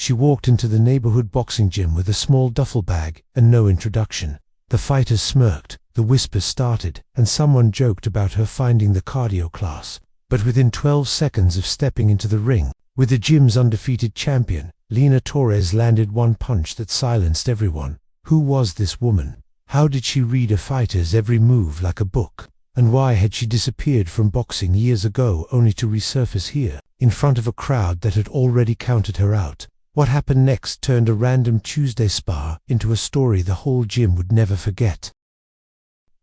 She walked into the neighborhood boxing gym with a small duffel bag and no introduction. The fighters smirked, the whispers started, and someone joked about her finding the cardio class. But within 12 seconds of stepping into the ring, with the gym's undefeated champion, Lena Torres landed one punch that silenced everyone. Who was this woman? How did she read a fighter's every move like a book? And why had she disappeared from boxing years ago only to resurface here, in front of a crowd that had already counted her out? What happened next turned a random Tuesday spar into a story the whole gym would never forget.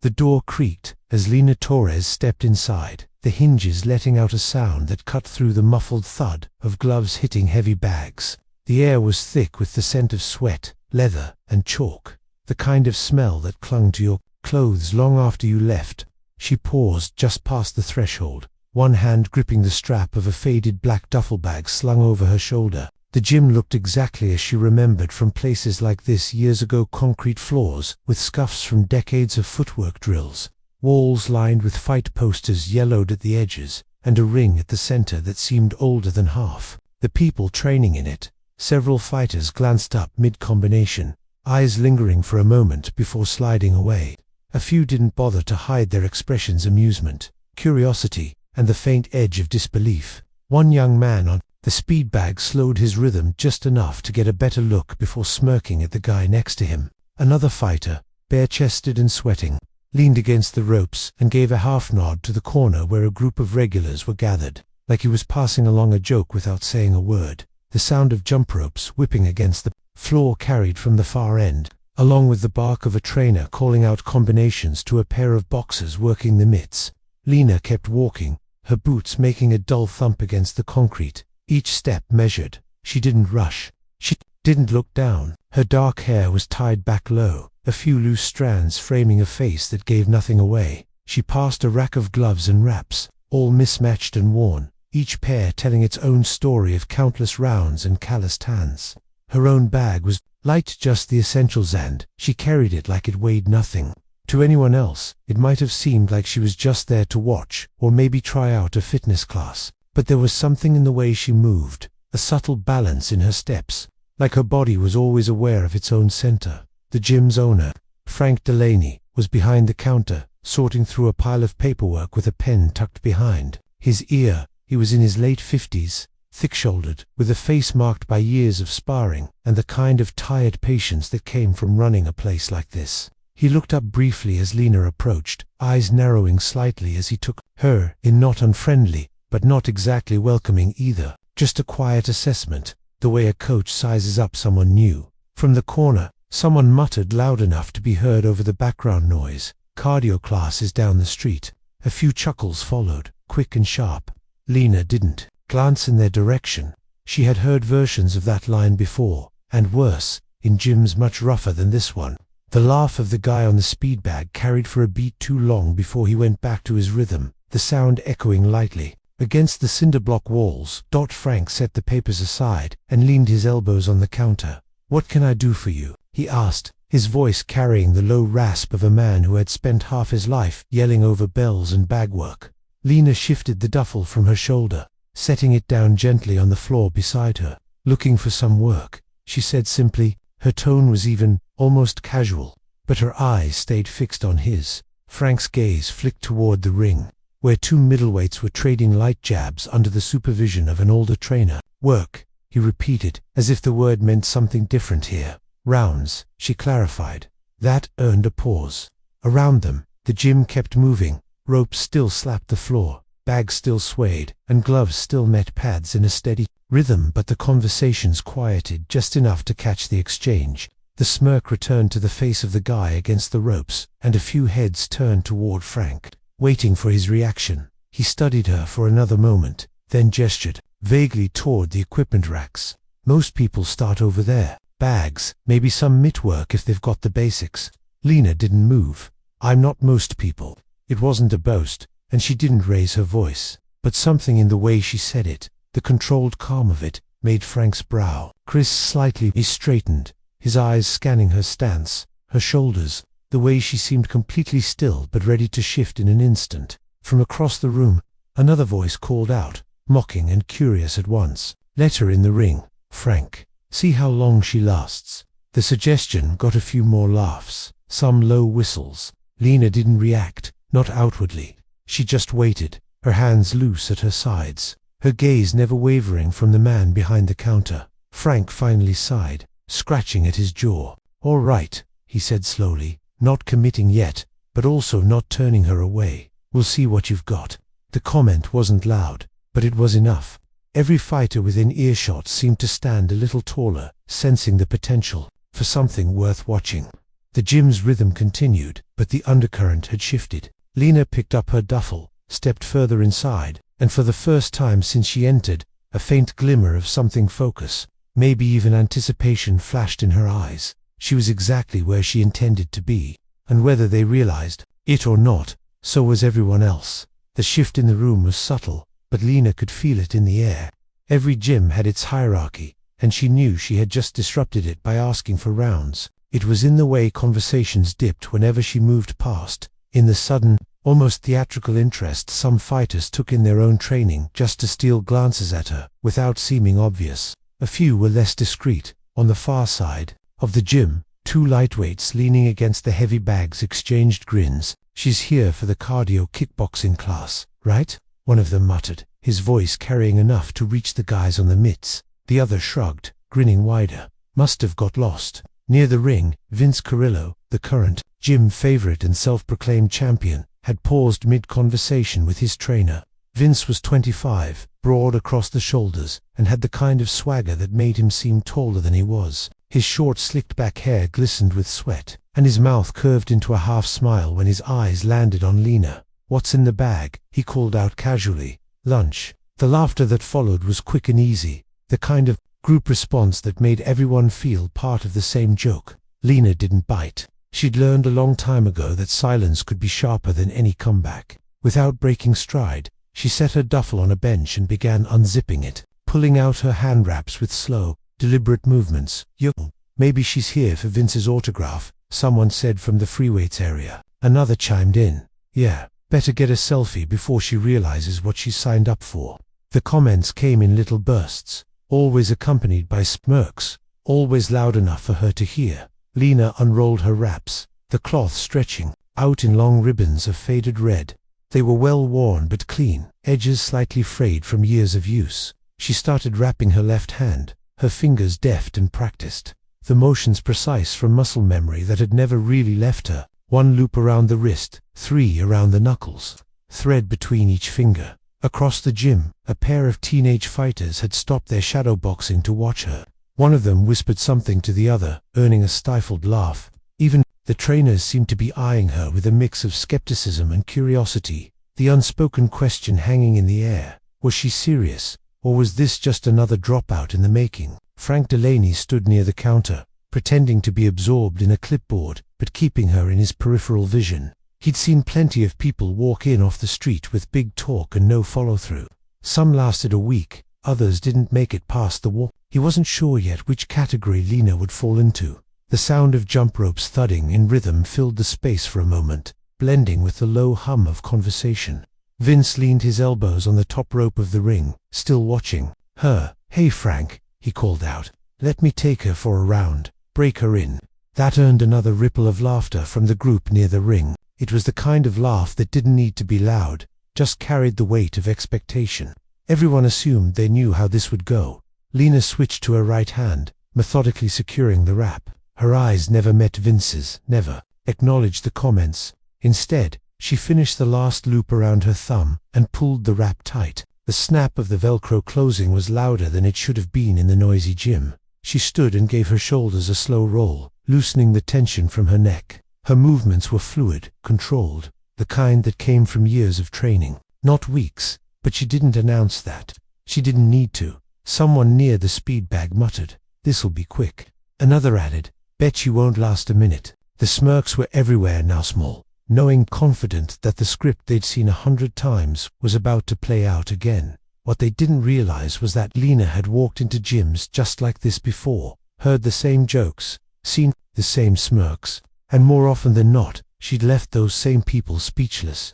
The door creaked as Lena Torres stepped inside, the hinges letting out a sound that cut through the muffled thud of gloves hitting heavy bags. The air was thick with the scent of sweat, leather, and chalk, the kind of smell that clung to your clothes long after you left. She paused just past the threshold, one hand gripping the strap of a faded black duffel bag slung over her shoulder. The gym looked exactly as she remembered from places like this years ago: concrete floors, with scuffs from decades of footwork drills, walls lined with fight posters yellowed at the edges, and a ring at the center that seemed older than half. The people training in it. Several fighters glanced up mid-combination, eyes lingering for a moment before sliding away. A few didn't bother to hide their expressions: amusement, curiosity, and the faint edge of disbelief. One young man on the speed bag slowed his rhythm just enough to get a better look before smirking at the guy next to him. Another fighter, bare-chested and sweating, leaned against the ropes and gave a half-nod to the corner where a group of regulars were gathered, like he was passing along a joke without saying a word. The sound of jump ropes whipping against the floor carried from the far end, along with the bark of a trainer calling out combinations to a pair of boxers working the mitts. Lena kept walking, her boots making a dull thump against the concrete, each step measured. She didn't rush. She didn't look down. Her dark hair was tied back low, a few loose strands framing a face that gave nothing away. She passed a rack of gloves and wraps, all mismatched and worn, each pair telling its own story of countless rounds and calloused hands. Her own bag was light, just the essentials, and she carried it like it weighed nothing. To anyone else, it might have seemed like she was just there to watch, or maybe try out a fitness class. But there was something in the way she moved, a subtle balance in her steps, like her body was always aware of its own center. The gym's owner, Frank Delaney, was behind the counter, sorting through a pile of paperwork with a pen tucked behind his ear. He was in his late 50s, thick-shouldered, with a face marked by years of sparring, and the kind of tired patience that came from running a place like this. He looked up briefly as Lena approached, eyes narrowing slightly as he took her in, not unfriendly, but not exactly welcoming either. Just a quiet assessment, the way a coach sizes up someone new. From the corner, someone muttered loud enough to be heard over the background noise, "Cardio class is down the street." A few chuckles followed, quick and sharp. Lena didn't glance in their direction. She had heard versions of that line before, and worse, in gyms much rougher than this one. The laugh of the guy on the speed bag carried for a beat too long before he went back to his rhythm, the sound echoing lightly against the cinder block walls. Frank set the papers aside and leaned his elbows on the counter. "What can I do for you?" he asked, his voice carrying the low rasp of a man who had spent half his life yelling over bells and bagwork. Lena shifted the duffel from her shoulder, setting it down gently on the floor beside her. "Looking for some work," she said simply. Her tone was even, almost casual, but her eyes stayed fixed on his. Frank's gaze flicked toward the ring, where two middleweights were trading light jabs under the supervision of an older trainer. "Work," he repeated, as if the word meant something different here. "Rounds," she clarified. That earned a pause. Around them, the gym kept moving. Ropes still slapped the floor, bags still swayed, and gloves still met pads in a steady rhythm, but the conversations quieted just enough to catch the exchange. The smirk returned to the face of the guy against the ropes, and a few heads turned toward Frank, waiting for his reaction. He studied her for another moment, then gestured vaguely toward the equipment racks. "Most people start over there. Bags, maybe some mitt work if they've got the basics." Lena didn't move. "I'm not most people." It wasn't a boast, and she didn't raise her voice, but something in the way she said it, the controlled calm of it, made Frank's brow crisp slightly. He straightened, his eyes scanning her stance, her shoulders, the way she seemed completely still but ready to shift in an instant. From across the room, another voice called out, mocking and curious at once, "Let her in the ring, Frank." See how long she lasts." The suggestion got a few more laughs, some low whistles. Lena didn't react, not outwardly. She just waited, her hands loose at her sides, her gaze never wavering from the man behind the counter. Frank finally sighed, scratching at his jaw. "All right," he said slowly, not committing yet, but also not turning her away. "We'll see what you've got." The comment wasn't loud, but it was enough. Every fighter within earshot seemed to stand a little taller, sensing the potential for something worth watching. The gym's rhythm continued, but the undercurrent had shifted. Lena picked up her duffel, stepped further inside, and for the first time since she entered, a faint glimmer of something focus, maybe even anticipation, flashed in her eyes. She was exactly where she intended to be, and whether they realized it or not, so was everyone else. The shift in the room was subtle, but Lena could feel it in the air. Every gym had its hierarchy, and she knew she had just disrupted it by asking for rounds. It was in the way conversations dipped whenever she moved past, in the sudden, almost theatrical interest some fighters took in their own training just to steal glances at her, without seeming obvious. A few were less discreet. On the far side of the gym, two lightweights leaning against the heavy bags exchanged grins. "She's here for the cardio kickboxing class, right?" one of them muttered, his voice carrying enough to reach the guys on the mitts. The other shrugged, grinning wider. "Must have got lost." Near the ring, Vince Carrillo, the current gym favorite and self-proclaimed champion, had paused mid-conversation with his trainer. Vince was 25, broad across the shoulders, and had the kind of swagger that made him seem taller than he was. His short slicked-back hair glistened with sweat, and his mouth curved into a half-smile when his eyes landed on Lena. "What's in the bag?" he called out casually. "Lunch." The laughter that followed was quick and easy, the kind of group response that made everyone feel part of the same joke. Lena didn't bite. She'd learned a long time ago that silence could be sharper than any comeback. Without breaking stride, she set her duffel on a bench and began unzipping it, pulling out her hand wraps with slow, deliberate movements. "Yo, maybe she's here for Vince's autograph," someone said from the freeweights area. Another chimed in. "Yeah, better get a selfie before she realizes what she's signed up for." The comments came in little bursts, always accompanied by smirks, always loud enough for her to hear. Lena unrolled her wraps, the cloth stretching out in long ribbons of faded red. They were well worn but clean, edges slightly frayed from years of use. She started wrapping her left hand, her fingers deft and practiced, the motions precise from muscle memory that had never really left her. One loop around the wrist, 3 around the knuckles, thread between each finger. Across the gym, a pair of teenage fighters had stopped their shadowboxing to watch her. One of them whispered something to the other, earning a stifled laugh. Even the trainers seemed to be eyeing her with a mix of skepticism and curiosity, the unspoken question hanging in the air. Was she serious, or was this just another dropout in the making? Frank Delaney stood near the counter, pretending to be absorbed in a clipboard, but keeping her in his peripheral vision. He'd seen plenty of people walk in off the street with big talk and no follow-through. Some lasted a week, others didn't make it past the wall. He wasn't sure yet which category Lena would fall into. The sound of jump ropes thudding in rhythm filled the space for a moment, blending with the low hum of conversation. Vince leaned his elbows on the top rope of the ring, still watching her. "Hey Frank," he called out, "let me take her for a round. Break her in." That earned another ripple of laughter from the group near the ring. It was the kind of laugh that didn't need to be loud, just carried the weight of expectation. Everyone assumed they knew how this would go. Lena switched to her right hand, methodically securing the wrap. Her eyes never met Vince's, never acknowledged the comments. Instead, she finished the last loop around her thumb and pulled the wrap tight. The snap of the Velcro closing was louder than it should have been in the noisy gym. She stood and gave her shoulders a slow roll, loosening the tension from her neck. Her movements were fluid, controlled, the kind that came from years of training, not weeks, but she didn't announce that. She didn't need to. Someone near the speed bag muttered, "This'll be quick." Another added, "Bet you won't last a minute." The smirks were everywhere now, small, knowing confident that the script they'd seen 100 times was about to play out again. What they didn't realize was that Lena had walked into gyms just like this before, heard the same jokes, seen the same smirks, and more often than not, she'd left those same people speechless.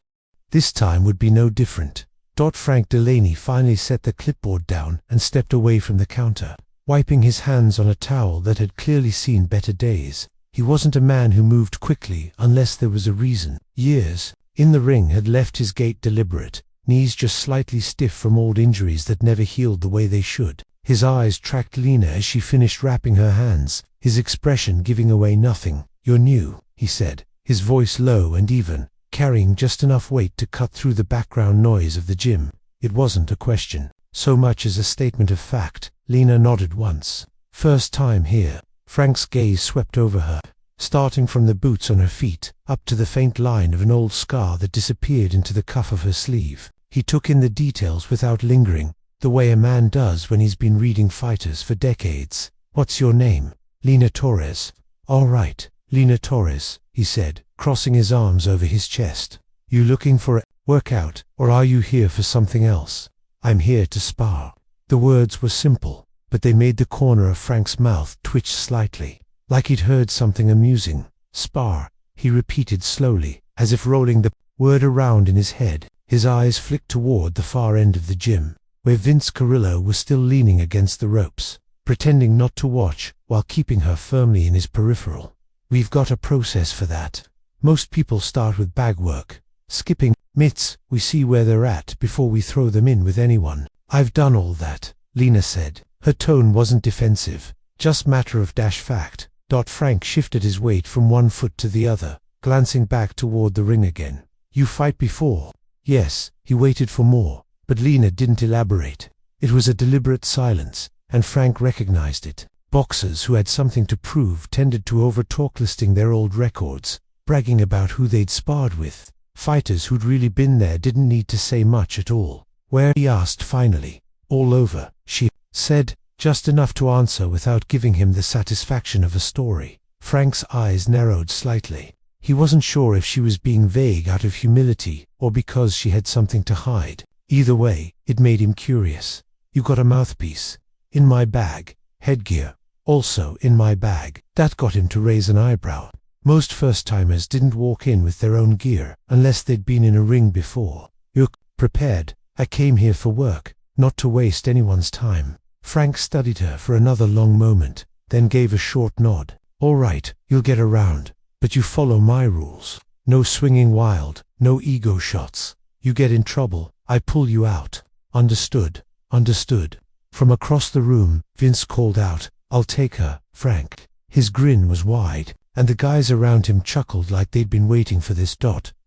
This time would be no different. Frank Delaney finally set the clipboard down and stepped away from the counter. wiping his hands on a towel that had clearly seen better days. He wasn't a man who moved quickly unless there was a reason. Years in the ring had left his gait deliberate, knees just slightly stiff from old injuries that never healed the way they should. His eyes tracked Lena as she finished wrapping her hands, his expression giving away nothing. "You're new," he said, his voice low and even, carrying just enough weight to cut through the background noise of the gym. It wasn't a question, so much as a statement of fact. Lena nodded once. "First time here." Frank's gaze swept over her, starting from the boots on her feet, up to the faint line of an old scar that disappeared into the cuff of her sleeve. He took in the details without lingering, the way a man does when he's been reading fighters for decades. "What's your name?" "Lena Torres." "All right, Lena Torres," he said, crossing his arms over his chest. "You looking for a workout, or are you here for something else?" "I'm here to spar." The words were simple, but they made the corner of Frank's mouth twitch slightly, like he'd heard something amusing. "Spar," he repeated slowly, as if rolling the word around in his head. His eyes flicked toward the far end of the gym, where Vince Carrillo was still leaning against the ropes, pretending not to watch while keeping her firmly in his peripheral. "We've got a process for that. Most people start with bag work, skipping mitts. We see where they're at before we throw them in with anyone." "I've done all that," Lena said. Her tone wasn't defensive, just matter of fact. Frank shifted his weight from one foot to the other, glancing back toward the ring again. "You fight before?" "Yes." He waited for more, but Lena didn't elaborate. It was a deliberate silence, and Frank recognized it. Boxers who had something to prove tended to overtalk, listing their old records, bragging about who they'd sparred with. Fighters who'd really been there didn't need to say much at all. "Where?" he asked finally. "All over," she said, just enough to answer without giving him the satisfaction of a story. Frank's eyes narrowed slightly. He wasn't sure if she was being vague out of humility or because she had something to hide. Either way, it made him curious. "You got a mouthpiece?" "In my bag." "Headgear?" "Also in my bag." That got him to raise an eyebrow. Most first-timers didn't walk in with their own gear unless they'd been in a ring before. "You're prepared?" "I came here for work, not to waste anyone's time." Frank studied her for another long moment, then gave a short nod. "All right, you'll get around, but you follow my rules. No swinging wild, no ego shots. You get in trouble, I pull you out." "Understood." "Understood." From across the room, Vince called out, "I'll take her, Frank." His grin was wide, and the guys around him chuckled like they'd been waiting for this.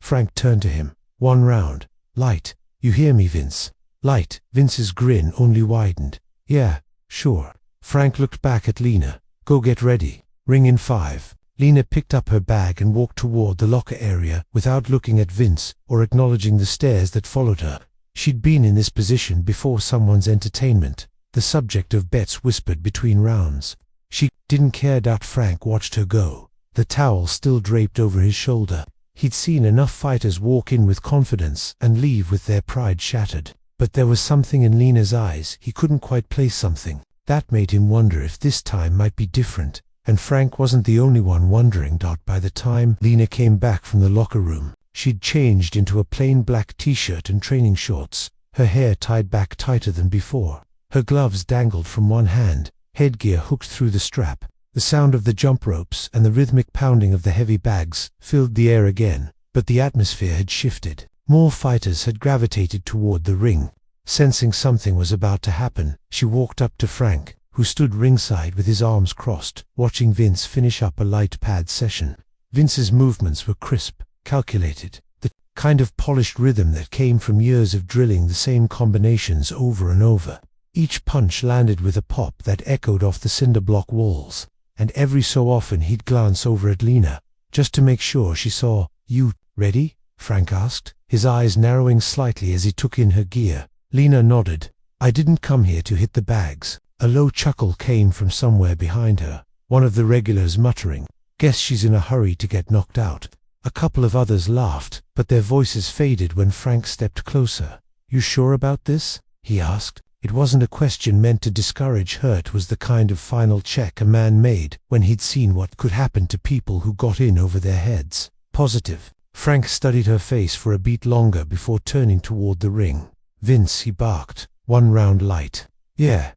Frank turned to him. "1 round. Light. You hear me, Vince?" "Light." Vince's grin only widened. "Yeah, sure." Frank looked back at Lena. "Go get ready. Ring in 5. Lena picked up her bag and walked toward the locker area without looking at Vince or acknowledging the stares that followed her. She'd been in this position before someone's entertainment, the subject of bets whispered between rounds. She didn't care. Frank watched her go, the towel still draped over his shoulder. He'd seen enough fighters walk in with confidence and leave with their pride shattered. But there was something in Lena's eyes. He couldn't quite place something. That made him wonder if this time might be different, and Frank wasn't the only one wondering. By the time Lena came back from the locker room, she'd changed into a plain black t-shirt and training shorts, her hair tied back tighter than before. Her gloves dangled from one hand, headgear hooked through the strap. The sound of the jump ropes and the rhythmic pounding of the heavy bags filled the air again, but the atmosphere had shifted. More fighters had gravitated toward the ring. Sensing something was about to happen, she walked up to Frank, who stood ringside with his arms crossed, watching Vince finish up a light pad session. Vince's movements were crisp, calculated, the kind of polished rhythm that came from years of drilling the same combinations over and over. Each punch landed with a pop that echoed off the cinder block walls, and every so often he'd glance over at Lena, just to make sure she saw. "You ready?" Frank asked, his eyes narrowing slightly as he took in her gear. Lena nodded. "I didn't come here to hit the bags." A low chuckle came from somewhere behind her, one of the regulars muttering, "Guess she's in a hurry to get knocked out." A couple of others laughed, but their voices faded when Frank stepped closer. "You sure about this?" he asked. It wasn't a question meant to discourage her. It was the kind of final check a man made when he'd seen what could happen to people who got in over their heads. "Positive." Frank studied her face for a beat longer before turning toward the ring. "Vince," he barked, "1 round light." Yeah,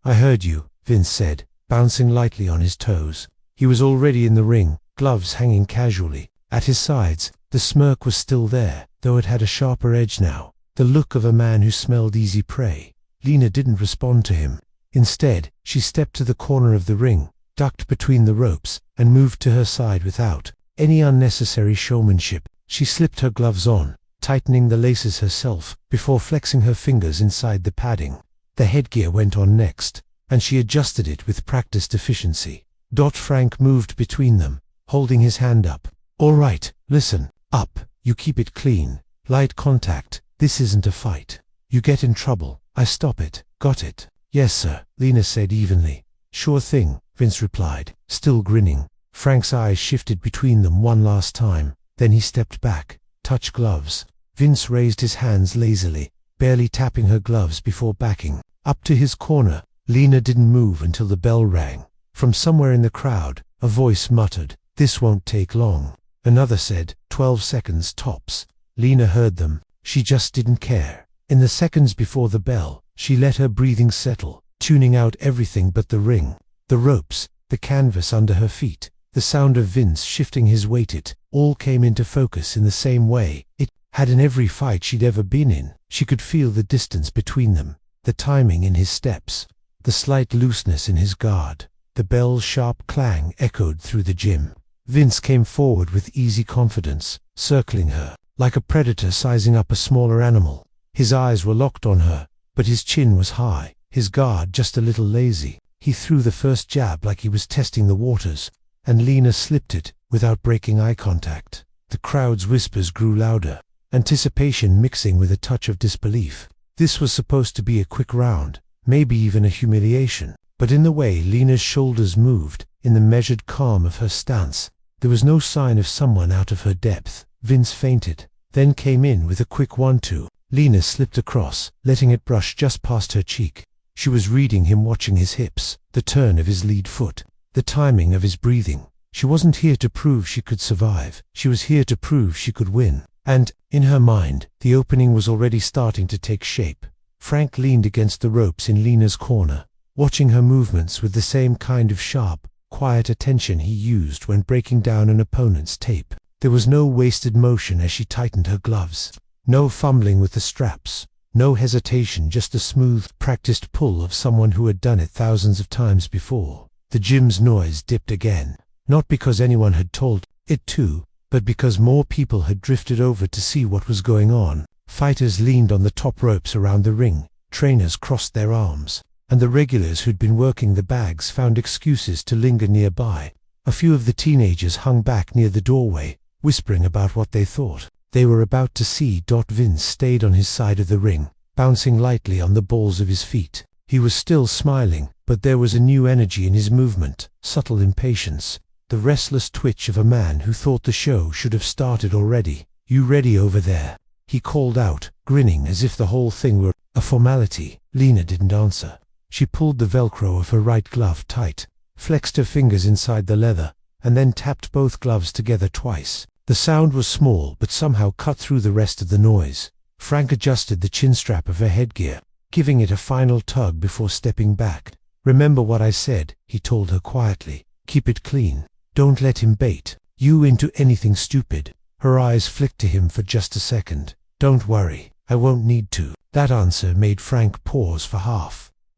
I heard you." Vince said, bouncing lightly on his toes. He was already in the ring, gloves hanging casually. At his sides, the smirk was still there, though it had a sharper edge now, the look of a man who smelled easy prey. Lena didn't respond to him. Instead, she stepped to the corner of the ring, ducked between the ropes, and moved to her side without any unnecessary showmanship. She slipped her gloves on, tightening the laces herself, before flexing her fingers inside the padding. The headgear went on next, and she adjusted it with practiced efficiency. Frank moved between them, holding his hand up. "All right, listen, up, you keep it clean. Light contact, this isn't a fight. You get in trouble, I stop it, got it?" "Yes, sir," Lena said evenly. "Sure thing," Vince replied, still grinning. Frank's eyes shifted between them one last time, then he stepped back. "Touch gloves." Vince raised his hands lazily, barely tapping her gloves before backing up to his corner. Lena didn't move until the bell rang. From somewhere in the crowd, a voice muttered, "This won't take long." Another said, 12 seconds tops. Lena heard them. She just didn't care. In the seconds before the bell, she let her breathing settle, tuning out everything but the ring, the ropes, the canvas under her feet, the sound of Vince shifting his weight. It all came into focus in the same way it had in every fight she'd ever been in. She could feel the distance between them, the timing in his steps, the slight looseness in his guard. The bell's sharp clang echoed through the gym. Vince came forward with easy confidence, circling her, like a predator sizing up a smaller animal. His eyes were locked on her, but his chin was high, his guard just a little lazy. He threw the first jab like he was testing the waters, and Lena slipped it, without breaking eye contact. The crowd's whispers grew louder, anticipation mixing with a touch of disbelief. This was supposed to be a quick round, maybe even a humiliation, but in the way Lena's shoulders moved, in the measured calm of her stance, there was no sign of someone out of her depth. Vince feinted, then came in with a quick 1-2. Lena slipped across, letting it brush just past her cheek. She was reading him, watching his hips, the turn of his lead foot, the timing of his breathing. She wasn't here to prove she could survive. She was here to prove she could win. And, in her mind, the opening was already starting to take shape. Frank leaned against the ropes in Lena's corner, watching her movements with the same kind of sharp, quiet attention he used when breaking down an opponent's tape. There was no wasted motion as she tightened her gloves, no fumbling with the straps, no hesitation, just a smooth, practiced pull of someone who had done it thousands of times before. The gym's noise dipped again, not because anyone had told it to, but because more people had drifted over to see what was going on. Fighters leaned on the top ropes around the ring, trainers crossed their arms, and the regulars who'd been working the bags found excuses to linger nearby. A few of the teenagers hung back near the doorway, whispering about what they thought they were about to see. Vince stayed on his side of the ring, bouncing lightly on the balls of his feet. He was still smiling, but there was a new energy in his movement, subtle impatience, the restless twitch of a man who thought the show should have started already. "You ready over there?" he called out, grinning as if the whole thing were a formality. Lena didn't answer. She pulled the Velcro of her right glove tight, flexed her fingers inside the leather, and then tapped both gloves together twice. The sound was small but somehow cut through the rest of the noise. Frank adjusted the chin strap of her headgear, giving it a final tug before stepping back. "Remember what I said," he told her quietly. "Keep it clean. Don't let him bait you into anything stupid." Her eyes flicked to him for just a second. "Don't worry, I won't need to." That answer made Frank pause for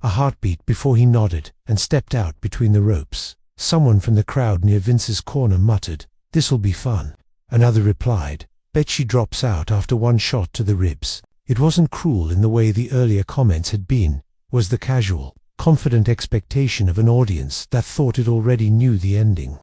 a heartbeat before he nodded and stepped out between the ropes. Someone from the crowd near Vince's corner muttered, "This'll be fun." Another replied, "Bet she drops out after one shot to the ribs." It wasn't cruel in the way the earlier comments had been, was the casual, confident expectation of an audience that thought it already knew the ending.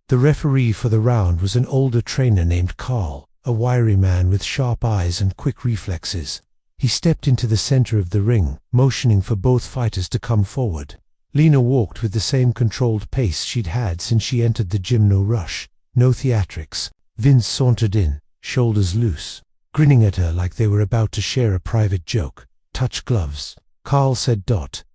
The referee for the round was an older trainer named Carl, a wiry man with sharp eyes and quick reflexes. He stepped into the center of the ring, motioning for both fighters to come forward. Lena walked with the same controlled pace she'd had since she entered the gym. No rush, no theatrics. Vince sauntered in, shoulders loose, grinning at her like they were about to share a private joke. "Touch gloves," Carl said.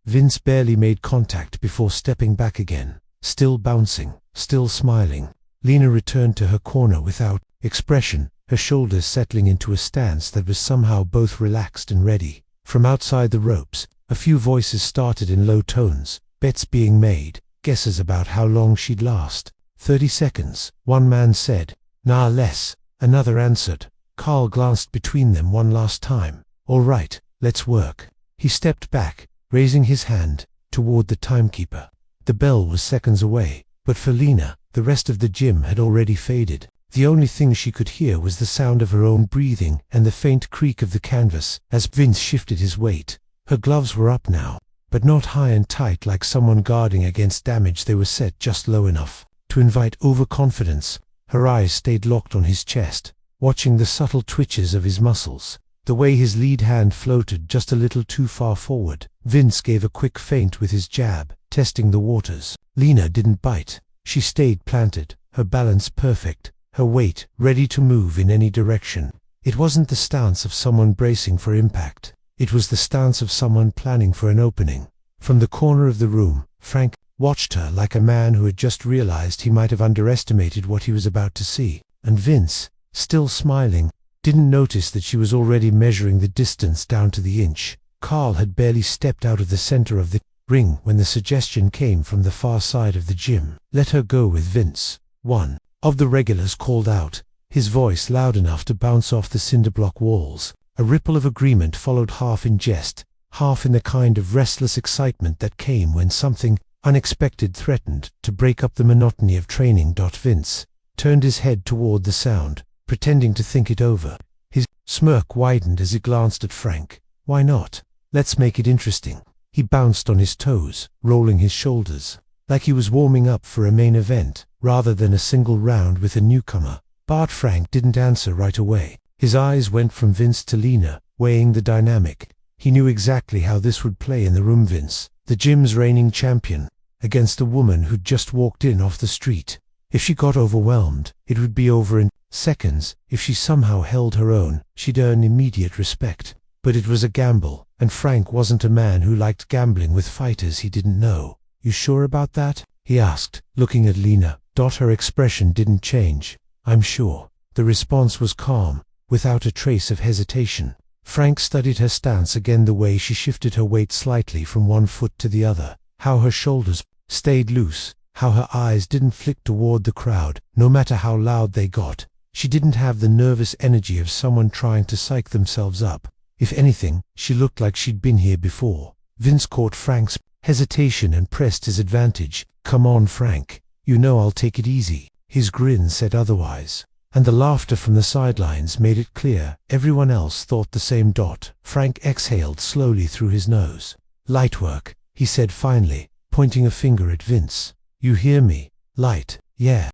Vince barely made contact before stepping back again, still bouncing, still smiling. Lena returned to her corner without expression, her shoulders settling into a stance that was somehow both relaxed and ready. From outside the ropes, a few voices started in low tones, bets being made, guesses about how long she'd last. 30 seconds, one man said. Nah, less, another answered. Carl glanced between them one last time. All right, let's work. He stepped back, raising his hand toward the timekeeper. The bell was seconds away, but for Lena, the rest of the gym had already faded. The only thing she could hear was the sound of her own breathing and the faint creak of the canvas as Vince shifted his weight. Her gloves were up now, but not high and tight like someone guarding against damage. They were set just low enough to invite overconfidence. Her eyes stayed locked on his chest, watching the subtle twitches of his muscles, the way his lead hand floated just a little too far forward. Vince gave a quick feint with his jab, testing the waters. Lena didn't bite. She stayed planted, her balance perfect, her weight ready to move in any direction. It wasn't the stance of someone bracing for impact. It was the stance of someone planning for an opening. From the corner of the room, Frank watched her like a man who had just realized he might have underestimated what he was about to see. And Vince, still smiling, didn't notice that she was already measuring the distance down to the inch. Carl had barely stepped out of the center of the ring when the suggestion came from the far side of the gym. Let her go with Vince. One of the regulars called out, his voice loud enough to bounce off the cinderblock walls. A ripple of agreement followed, half in jest, half in the kind of restless excitement that came when something unexpected threatened to break up the monotony of training. Vince turned his head toward the sound, pretending to think it over. His smirk widened as he glanced at Frank. Why not? Let's make it interesting. He bounced on his toes, rolling his shoulders, like he was warming up for a main event, rather than a single round with a newcomer. But Frank didn't answer right away. His eyes went from Vince to Lena, weighing the dynamic. He knew exactly how this would play in the room. Vince, the gym's reigning champion, against a woman who'd just walked in off the street. If she got overwhelmed, it would be over in seconds. If she somehow held her own, she'd earn immediate respect. But it was a gamble, and Frank wasn't a man who liked gambling with fighters he didn't know. You sure about that? He asked, looking at Lena. Her expression didn't change. I'm sure. The response was calm, without a trace of hesitation. Frank studied her stance again, the way she shifted her weight slightly from one foot to the other, how her shoulders stayed loose, how her eyes didn't flick toward the crowd, no matter how loud they got. She didn't have the nervous energy of someone trying to psych themselves up. If anything, she looked like she'd been here before. Vince caught Frank's hesitation and pressed his advantage. Come on, Frank. You know I'll take it easy. His grin said otherwise, and the laughter from the sidelines made it clear everyone else thought the same. Frank exhaled slowly through his nose. Light work, he said finally, pointing a finger at Vince. You hear me? Light. Yeah,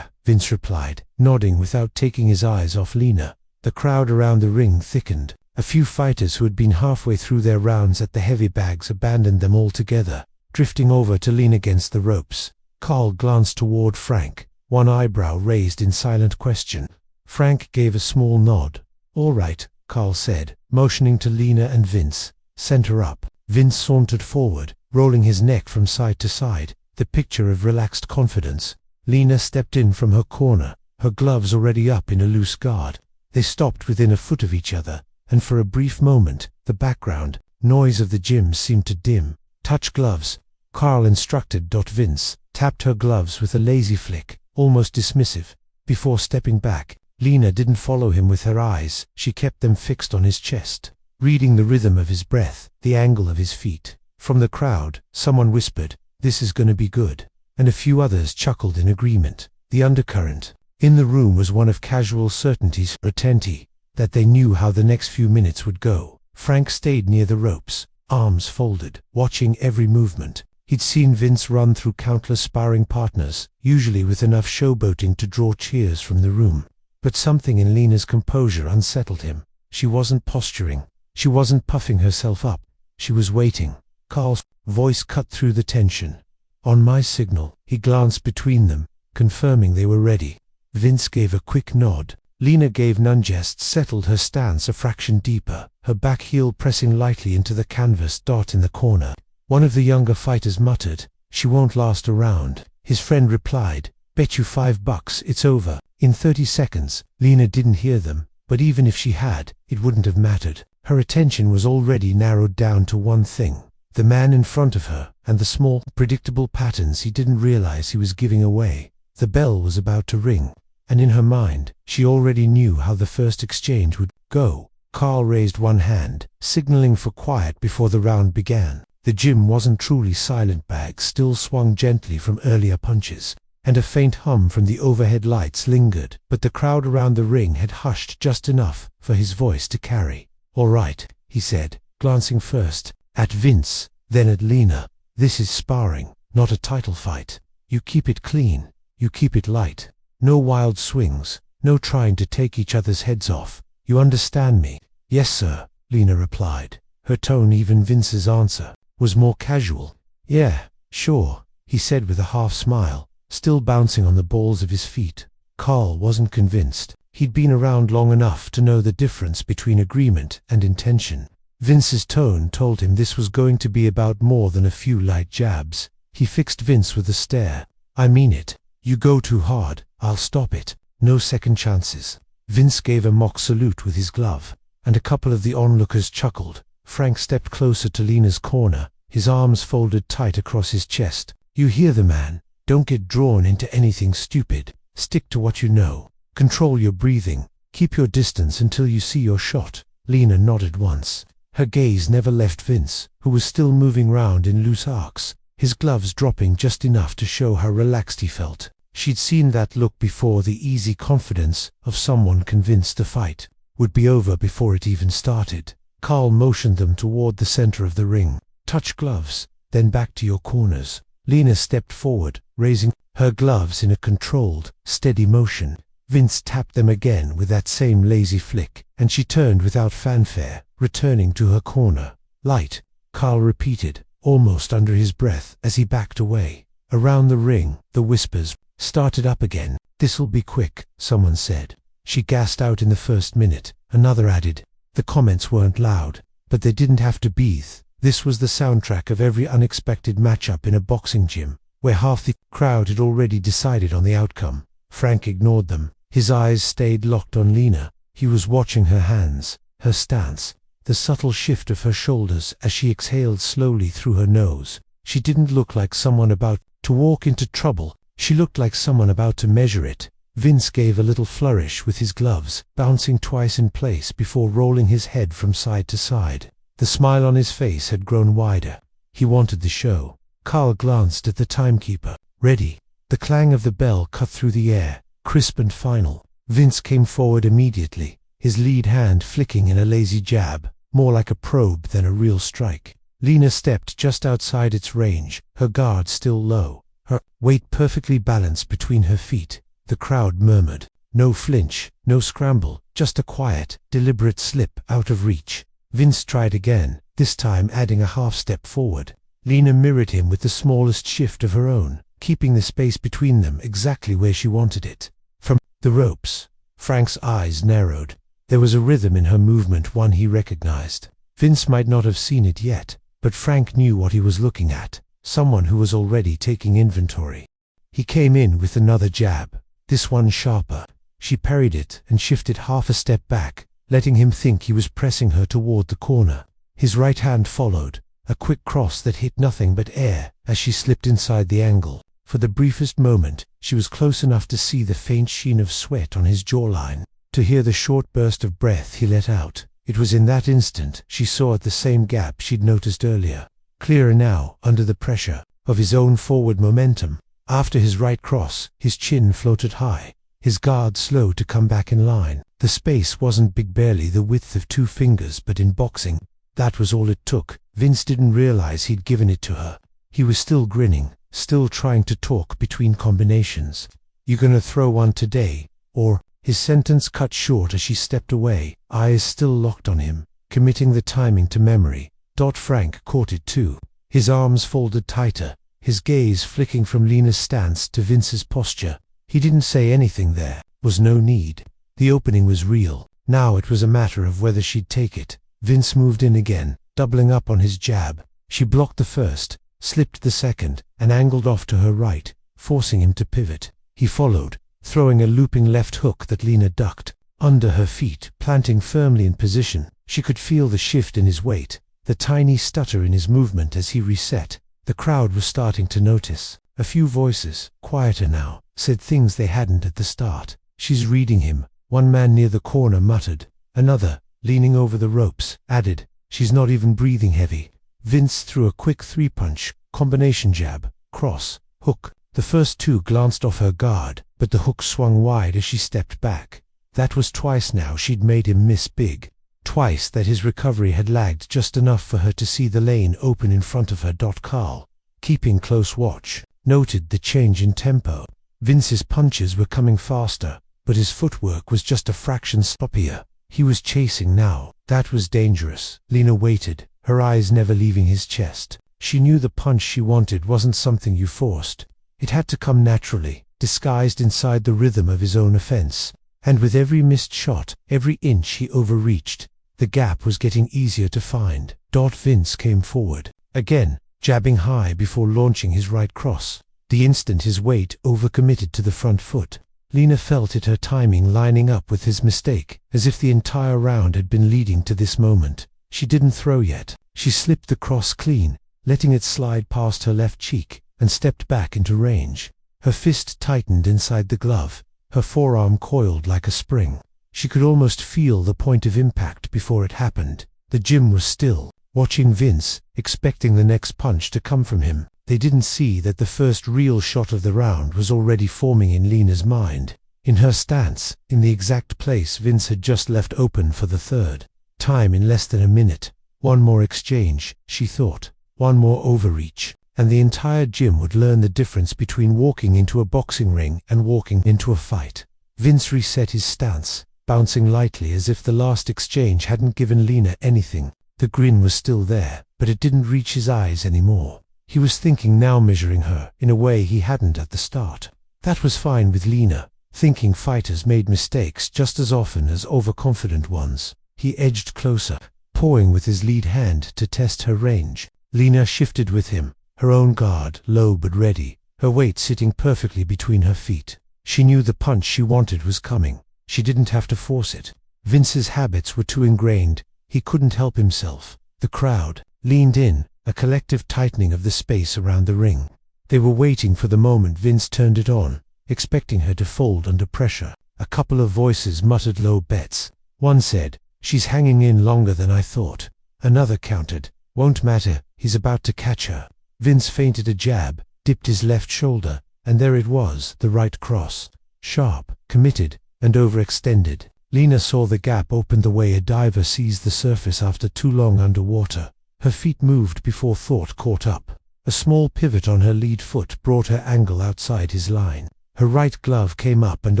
Vince replied, nodding without taking his eyes off Lena. The crowd around the ring thickened. A few fighters who had been halfway through their rounds at the heavy bags abandoned them altogether, drifting over to lean against the ropes. Carl glanced toward Frank, one eyebrow raised in silent question. Frank gave a small nod. All right, Carl said, motioning to Lena and Vince. Center up. Vince sauntered forward, rolling his neck from side to side, the picture of relaxed confidence. Lena stepped in from her corner, her gloves already up in a loose guard. They stopped within a foot of each other, and for a brief moment, the background noise of the gym seemed to dim. Touch gloves, Carl instructed. Vince tapped her gloves with a lazy flick, almost dismissive. Before stepping back, Lena didn't follow him with her eyes. She kept them fixed on his chest, reading the rhythm of his breath, the angle of his feet. From the crowd, someone whispered, "This is gonna be good," and a few others chuckled in agreement. The undercurrent in the room was one of casual certainty, certainty that they knew how the next few minutes would go. Frank stayed near the ropes, arms folded, watching every movement. He'd seen Vince run through countless sparring partners, usually with enough showboating to draw cheers from the room. But something in Lena's composure unsettled him. She wasn't posturing. She wasn't puffing herself up. She was waiting. Carl's voice cut through the tension. On my signal. He glanced between them, confirming they were ready. Vince gave a quick nod. Lena gave none, just settled her stance a fraction deeper, her back heel pressing lightly into the canvas. In the corner, one of the younger fighters muttered, "She won't last a round." His friend replied, "Bet you $5 it's over." In 30 seconds, Lena didn't hear them, but even if she had, it wouldn't have mattered. Her attention was already narrowed down to one thing. the man in front of her, and the small, predictable patterns he didn't realize he was giving away. The bell was about to ring, and in her mind, she already knew how the first exchange would go. Carl raised one hand, signaling for quiet before the round began. The gym wasn't truly silent. Bags still swung gently from earlier punches, and a faint hum from the overhead lights lingered, but the crowd around the ring had hushed just enough for his voice to carry. "All right," he said, glancing first at Vince, then at Lena. "This is sparring, not a title fight. You keep it clean, you keep it light. No wild swings, no trying to take each other's heads off. You understand me?" "Yes, sir," Lena replied. Her tone, even Vince's answer, was more casual. "Yeah, sure," he said with a half smile, still bouncing on the balls of his feet. Carl wasn't convinced. He'd been around long enough to know the difference between agreement and intention. Vince's tone told him this was going to be about more than a few light jabs. He fixed Vince with a stare. "I mean it. You go too hard, I'll stop it. No second chances." Vince gave a mock salute with his glove, and a couple of the onlookers chuckled. Frank stepped closer to Lena's corner, his arms folded tight across his chest. "You hear the man. Don't get drawn into anything stupid. Stick to what you know. Control your breathing. Keep your distance until you see your shot." Lena nodded once. Her gaze never left Vince, who was still moving round in loose arcs, his gloves dropping just enough to show how relaxed he felt. She'd seen that look before, the easy confidence of someone convinced the fight would be over before it even started. Carl motioned them toward the center of the ring. "Touch gloves, then back to your corners." Lena stepped forward, raising her gloves in a controlled, steady motion. Vince tapped them again with that same lazy flick, and she turned without fanfare, returning to her corner. "Light," Carl repeated, almost under his breath as he backed away. Around the ring, the whispers started up again. "This'll be quick," someone said. She gasped out in the first minute. Another added. The comments weren't loud, but they didn't have to be. This was the soundtrack of every unexpected matchup in a boxing gym, where half the crowd had already decided on the outcome. Frank ignored them. His eyes stayed locked on Lena. He was watching her hands, her stance, the subtle shift of her shoulders as she exhaled slowly through her nose. She didn't look like someone about to walk into trouble. She looked like someone about to measure it. Vince gave a little flourish with his gloves, bouncing twice in place before rolling his head from side to side. The smile on his face had grown wider. He wanted the show. Carl glanced at the timekeeper. "Ready." The clang of the bell cut through the air, crisp and final. Vince came forward immediately, his lead hand flicking in a lazy jab, more like a probe than a real strike. Lena stepped just outside its range, her guard still low, her weight perfectly balanced between her feet. The crowd murmured. No flinch, no scramble, just a quiet, deliberate slip out of reach. Vince tried again, this time adding a half step forward. Lena mirrored him with the smallest shift of her own, keeping the space between them exactly where she wanted it. From the ropes, Frank's eyes narrowed. There was a rhythm in her movement, one he recognized. Vince might not have seen it yet, but Frank knew what he was looking at, someone who was already taking inventory. He came in with another jab, this one sharper. She parried it and shifted half a step back, letting him think he was pressing her toward the corner. His right hand followed, a quick cross that hit nothing but air as she slipped inside the angle. For the briefest moment, she was close enough to see the faint sheen of sweat on his jawline, to hear the short burst of breath he let out. It was in that instant she saw at the same gap she'd noticed earlier, clearer now under the pressure of his own forward momentum. After his right cross, his chin floated high, his guard slow to come back in line. The space wasn't big, barely the width of 2 fingers, but in boxing, that was all it took. Vince didn't realize he'd given it to her. He was still grinning, still trying to talk between combinations. "You gonna throw one today, or?" His sentence cut short as she stepped away, eyes still locked on him, committing the timing to memory. Frank caught it too, his arms folded tighter, his gaze flicking from Lena's stance to Vince's posture. He didn't say anything. There was no need. The opening was real. Now it was a matter of whether she'd take it. Vince moved in again, doubling up on his jab. She blocked the first, slipped the second, and angled off to her right, forcing him to pivot. He followed, throwing a looping left hook that Lena ducked. Under her feet, planting firmly in position, she could feel the shift in his weight. the tiny stutter in his movement as he reset. The crowd was starting to notice. A few voices, quieter now, said things they hadn't at the start. "She's reading him," one man near the corner muttered. Another, leaning over the ropes, added, "She's not even breathing heavy." Vince threw a quick three-punch, combination jab, cross, hook. The first two glanced off her guard, but the hook swung wide as she stepped back. That was twice now she'd made him miss big. Twice that his recovery had lagged just enough for her to see the lane open in front of her. Carl, keeping close watch, noted the change in tempo. Vince's punches were coming faster, but his footwork was just a fraction sloppier. He was chasing now. That was dangerous. Lena waited, her eyes never leaving his chest. She knew the punch she wanted wasn't something you forced. It had to come naturally, disguised inside the rhythm of his own offense. And with every missed shot, every inch he overreached, the gap was getting easier to find. Vince came forward, again, jabbing high before launching his right cross. The instant his weight overcommitted to the front foot, Lena felt it, her timing lining up with his mistake, as if the entire round had been leading to this moment. She didn't throw yet. She slipped the cross clean, letting it slide past her left cheek, and stepped back into range. Her fist tightened inside the glove, her forearm coiled like a spring. She could almost feel the point of impact before it happened. The gym was still, watching Vince, expecting the next punch to come from him. They didn't see that the first real shot of the round was already forming in Lena's mind, in her stance, in the exact place Vince had just left open for the third. Time in less than a minute. One more exchange, she thought. One more overreach, and the entire gym would learn the difference between walking into a boxing ring and walking into a fight. Vince reset his stance, bouncing lightly as if the last exchange hadn't given Lena anything. The grin was still there, but it didn't reach his eyes anymore. He was thinking now, measuring her in a way he hadn't at the start. That was fine with Lena. Thinking fighters made mistakes just as often as overconfident ones. He edged closer, pawing with his lead hand to test her range. Lena shifted with him, her own guard low but ready, her weight sitting perfectly between her feet. She knew the punch she wanted was coming. She didn't have to force it. Vince's habits were too ingrained. He couldn't help himself. The crowd leaned in, a collective tightening of the space around the ring. They were waiting for the moment Vince turned it on, expecting her to fold under pressure. A couple of voices muttered low bets. One said, "She's hanging in longer than I thought." Another countered, "Won't matter, he's about to catch her." Vince feinted a jab, dipped his left shoulder, and there it was, the right cross. Sharp, committed, and overextended. Lena saw the gap open the way a diver sees the surface after too long underwater. Her feet moved before thought caught up. A small pivot on her lead foot brought her angle outside his line. Her right glove came up and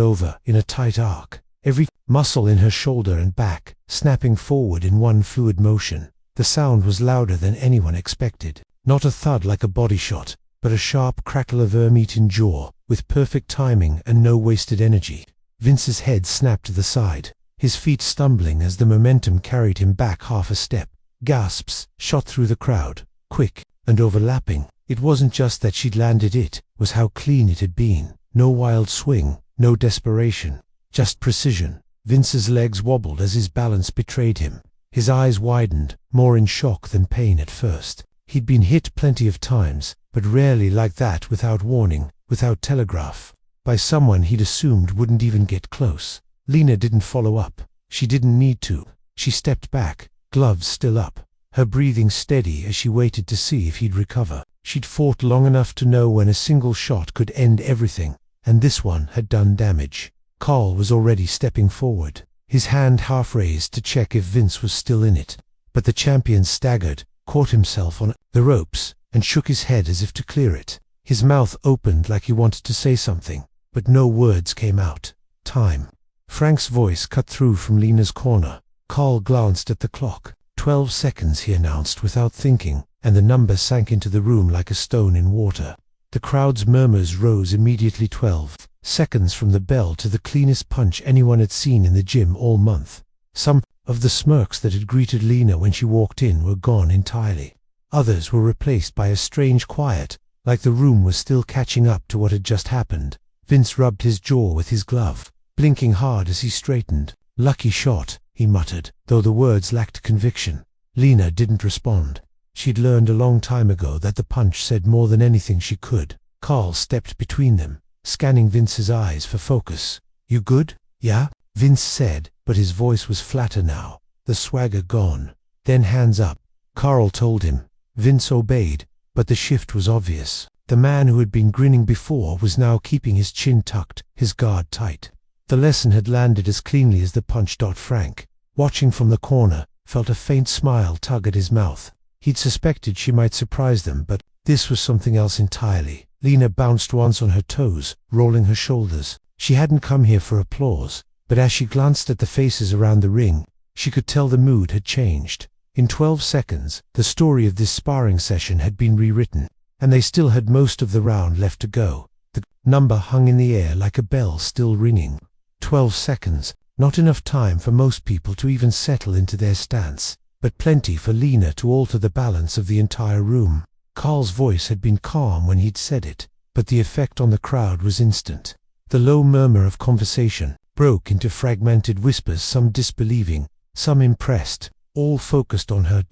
over in a tight arc, every muscle in her shoulder and back snapping forward in one fluid motion. The sound was louder than anyone expected. Not a thud like a body shot, but a sharp crackle of meat in jaw, with perfect timing and no wasted energy. Vince's head snapped to the side, his feet stumbling as the momentum carried him back half a step. Gasps shot through the crowd, quick and overlapping. It wasn't just that she'd landed, it was how clean it had been. No wild swing, no desperation, just precision. Vince's legs wobbled as his balance betrayed him. His eyes widened, more in shock than pain at first. He'd been hit plenty of times, but rarely like that, without warning, without telegraph, by someone he'd assumed wouldn't even get close. Lena didn't follow up. She didn't need to. She stepped back, gloves still up, her breathing steady as she waited to see if he'd recover. She'd fought long enough to know when a single shot could end everything, and this one had done damage. Carl was already stepping forward, his hand half raised to check if Vince was still in it. But the champion staggered, caught himself on the ropes, and shook his head as if to clear it. His mouth opened like he wanted to say something, but no words came out. Time. Frank's voice cut through from Lena's corner. Carl glanced at the clock. 12 seconds, he announced without thinking, and the number sank into the room like a stone in water. The crowd's murmurs rose immediately. 12 seconds from the bell to the cleanest punch anyone had seen in the gym all month. Some of the smirks that had greeted Lena when she walked in were gone entirely. Others were replaced by a strange quiet, like the room was still catching up to what had just happened. Vince rubbed his jaw with his glove, blinking hard as he straightened. "Lucky shot," he muttered, though the words lacked conviction. Lena didn't respond. She'd learned a long time ago that the punch said more than anything she could. Carl stepped between them, scanning Vince's eyes for focus. "You good?" "Yeah," Vince said, but his voice was flatter now, the swagger gone. "Then hands up," Carl told him. Vince obeyed, but the shift was obvious. The man who had been grinning before was now keeping his chin tucked, his guard tight. The lesson had landed as cleanly as the punch. Frank, watching from the corner, felt a faint smile tug at his mouth. He'd suspected she might surprise them, but this was something else entirely. Lena bounced once on her toes, rolling her shoulders. She hadn't come here for applause, but as she glanced at the faces around the ring, she could tell the mood had changed. In 12 seconds, the story of this sparring session had been rewritten, and they still had most of the round left to go. The number hung in the air like a bell still ringing. 12 seconds, not enough time for most people to even settle into their stance, but plenty for Lena to alter the balance of the entire room. Carl's voice had been calm when he'd said it, but the effect on the crowd was instant. The low murmur of conversation broke into fragmented whispers, some disbelieving, some impressed, all focused on her.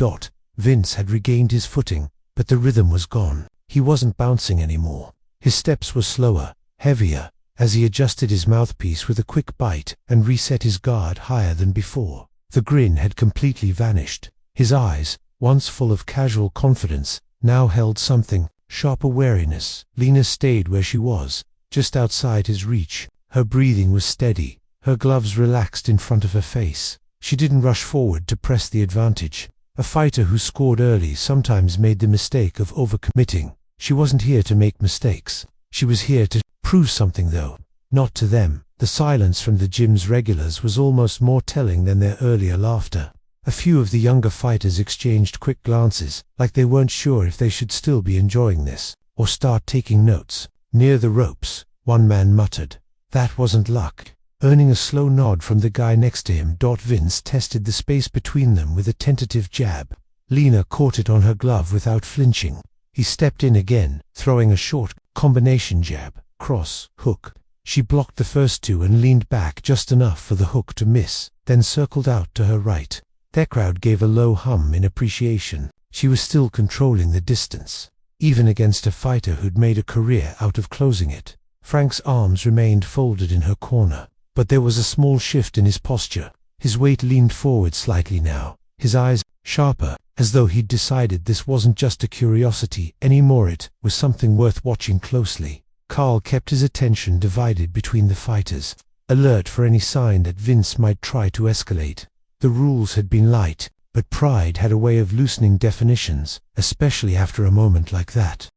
Vince had regained his footing, but the rhythm was gone. He wasn't bouncing anymore. His steps were slower, heavier, as he adjusted his mouthpiece with a quick bite and reset his guard higher than before. The grin had completely vanished. His eyes, once full of casual confidence, now held something, sharper wariness. Lena stayed where she was, just outside his reach. Her breathing was steady, her gloves relaxed in front of her face. She didn't rush forward to press the advantage. A fighter who scored early sometimes made the mistake of overcommitting. She wasn't here to make mistakes. She was here to prove something, though. Not to them. The silence from the gym's regulars was almost more telling than their earlier laughter. A few of the younger fighters exchanged quick glances, like they weren't sure if they should still be enjoying this, or start taking notes. Near the ropes, one man muttered, "That wasn't luck." Earning a slow nod from the guy next to him, Vince tested the space between them with a tentative jab. Lena caught it on her glove without flinching. He stepped in again, throwing a short, combination jab, cross, hook. She blocked the first two and leaned back just enough for the hook to miss, then circled out to her right. Their crowd gave a low hum in appreciation. She was still controlling the distance, even against a fighter who'd made a career out of closing it. Frank's arms remained folded in her corner, but there was a small shift in his posture. His weight leaned forward slightly now, his eyes sharper, as though he'd decided this wasn't just a curiosity anymore, it was something worth watching closely. Carl kept his attention divided between the fighters, alert for any sign that Vince might try to escalate. The rules had been light, but pride had a way of loosening definitions, especially after a moment like that.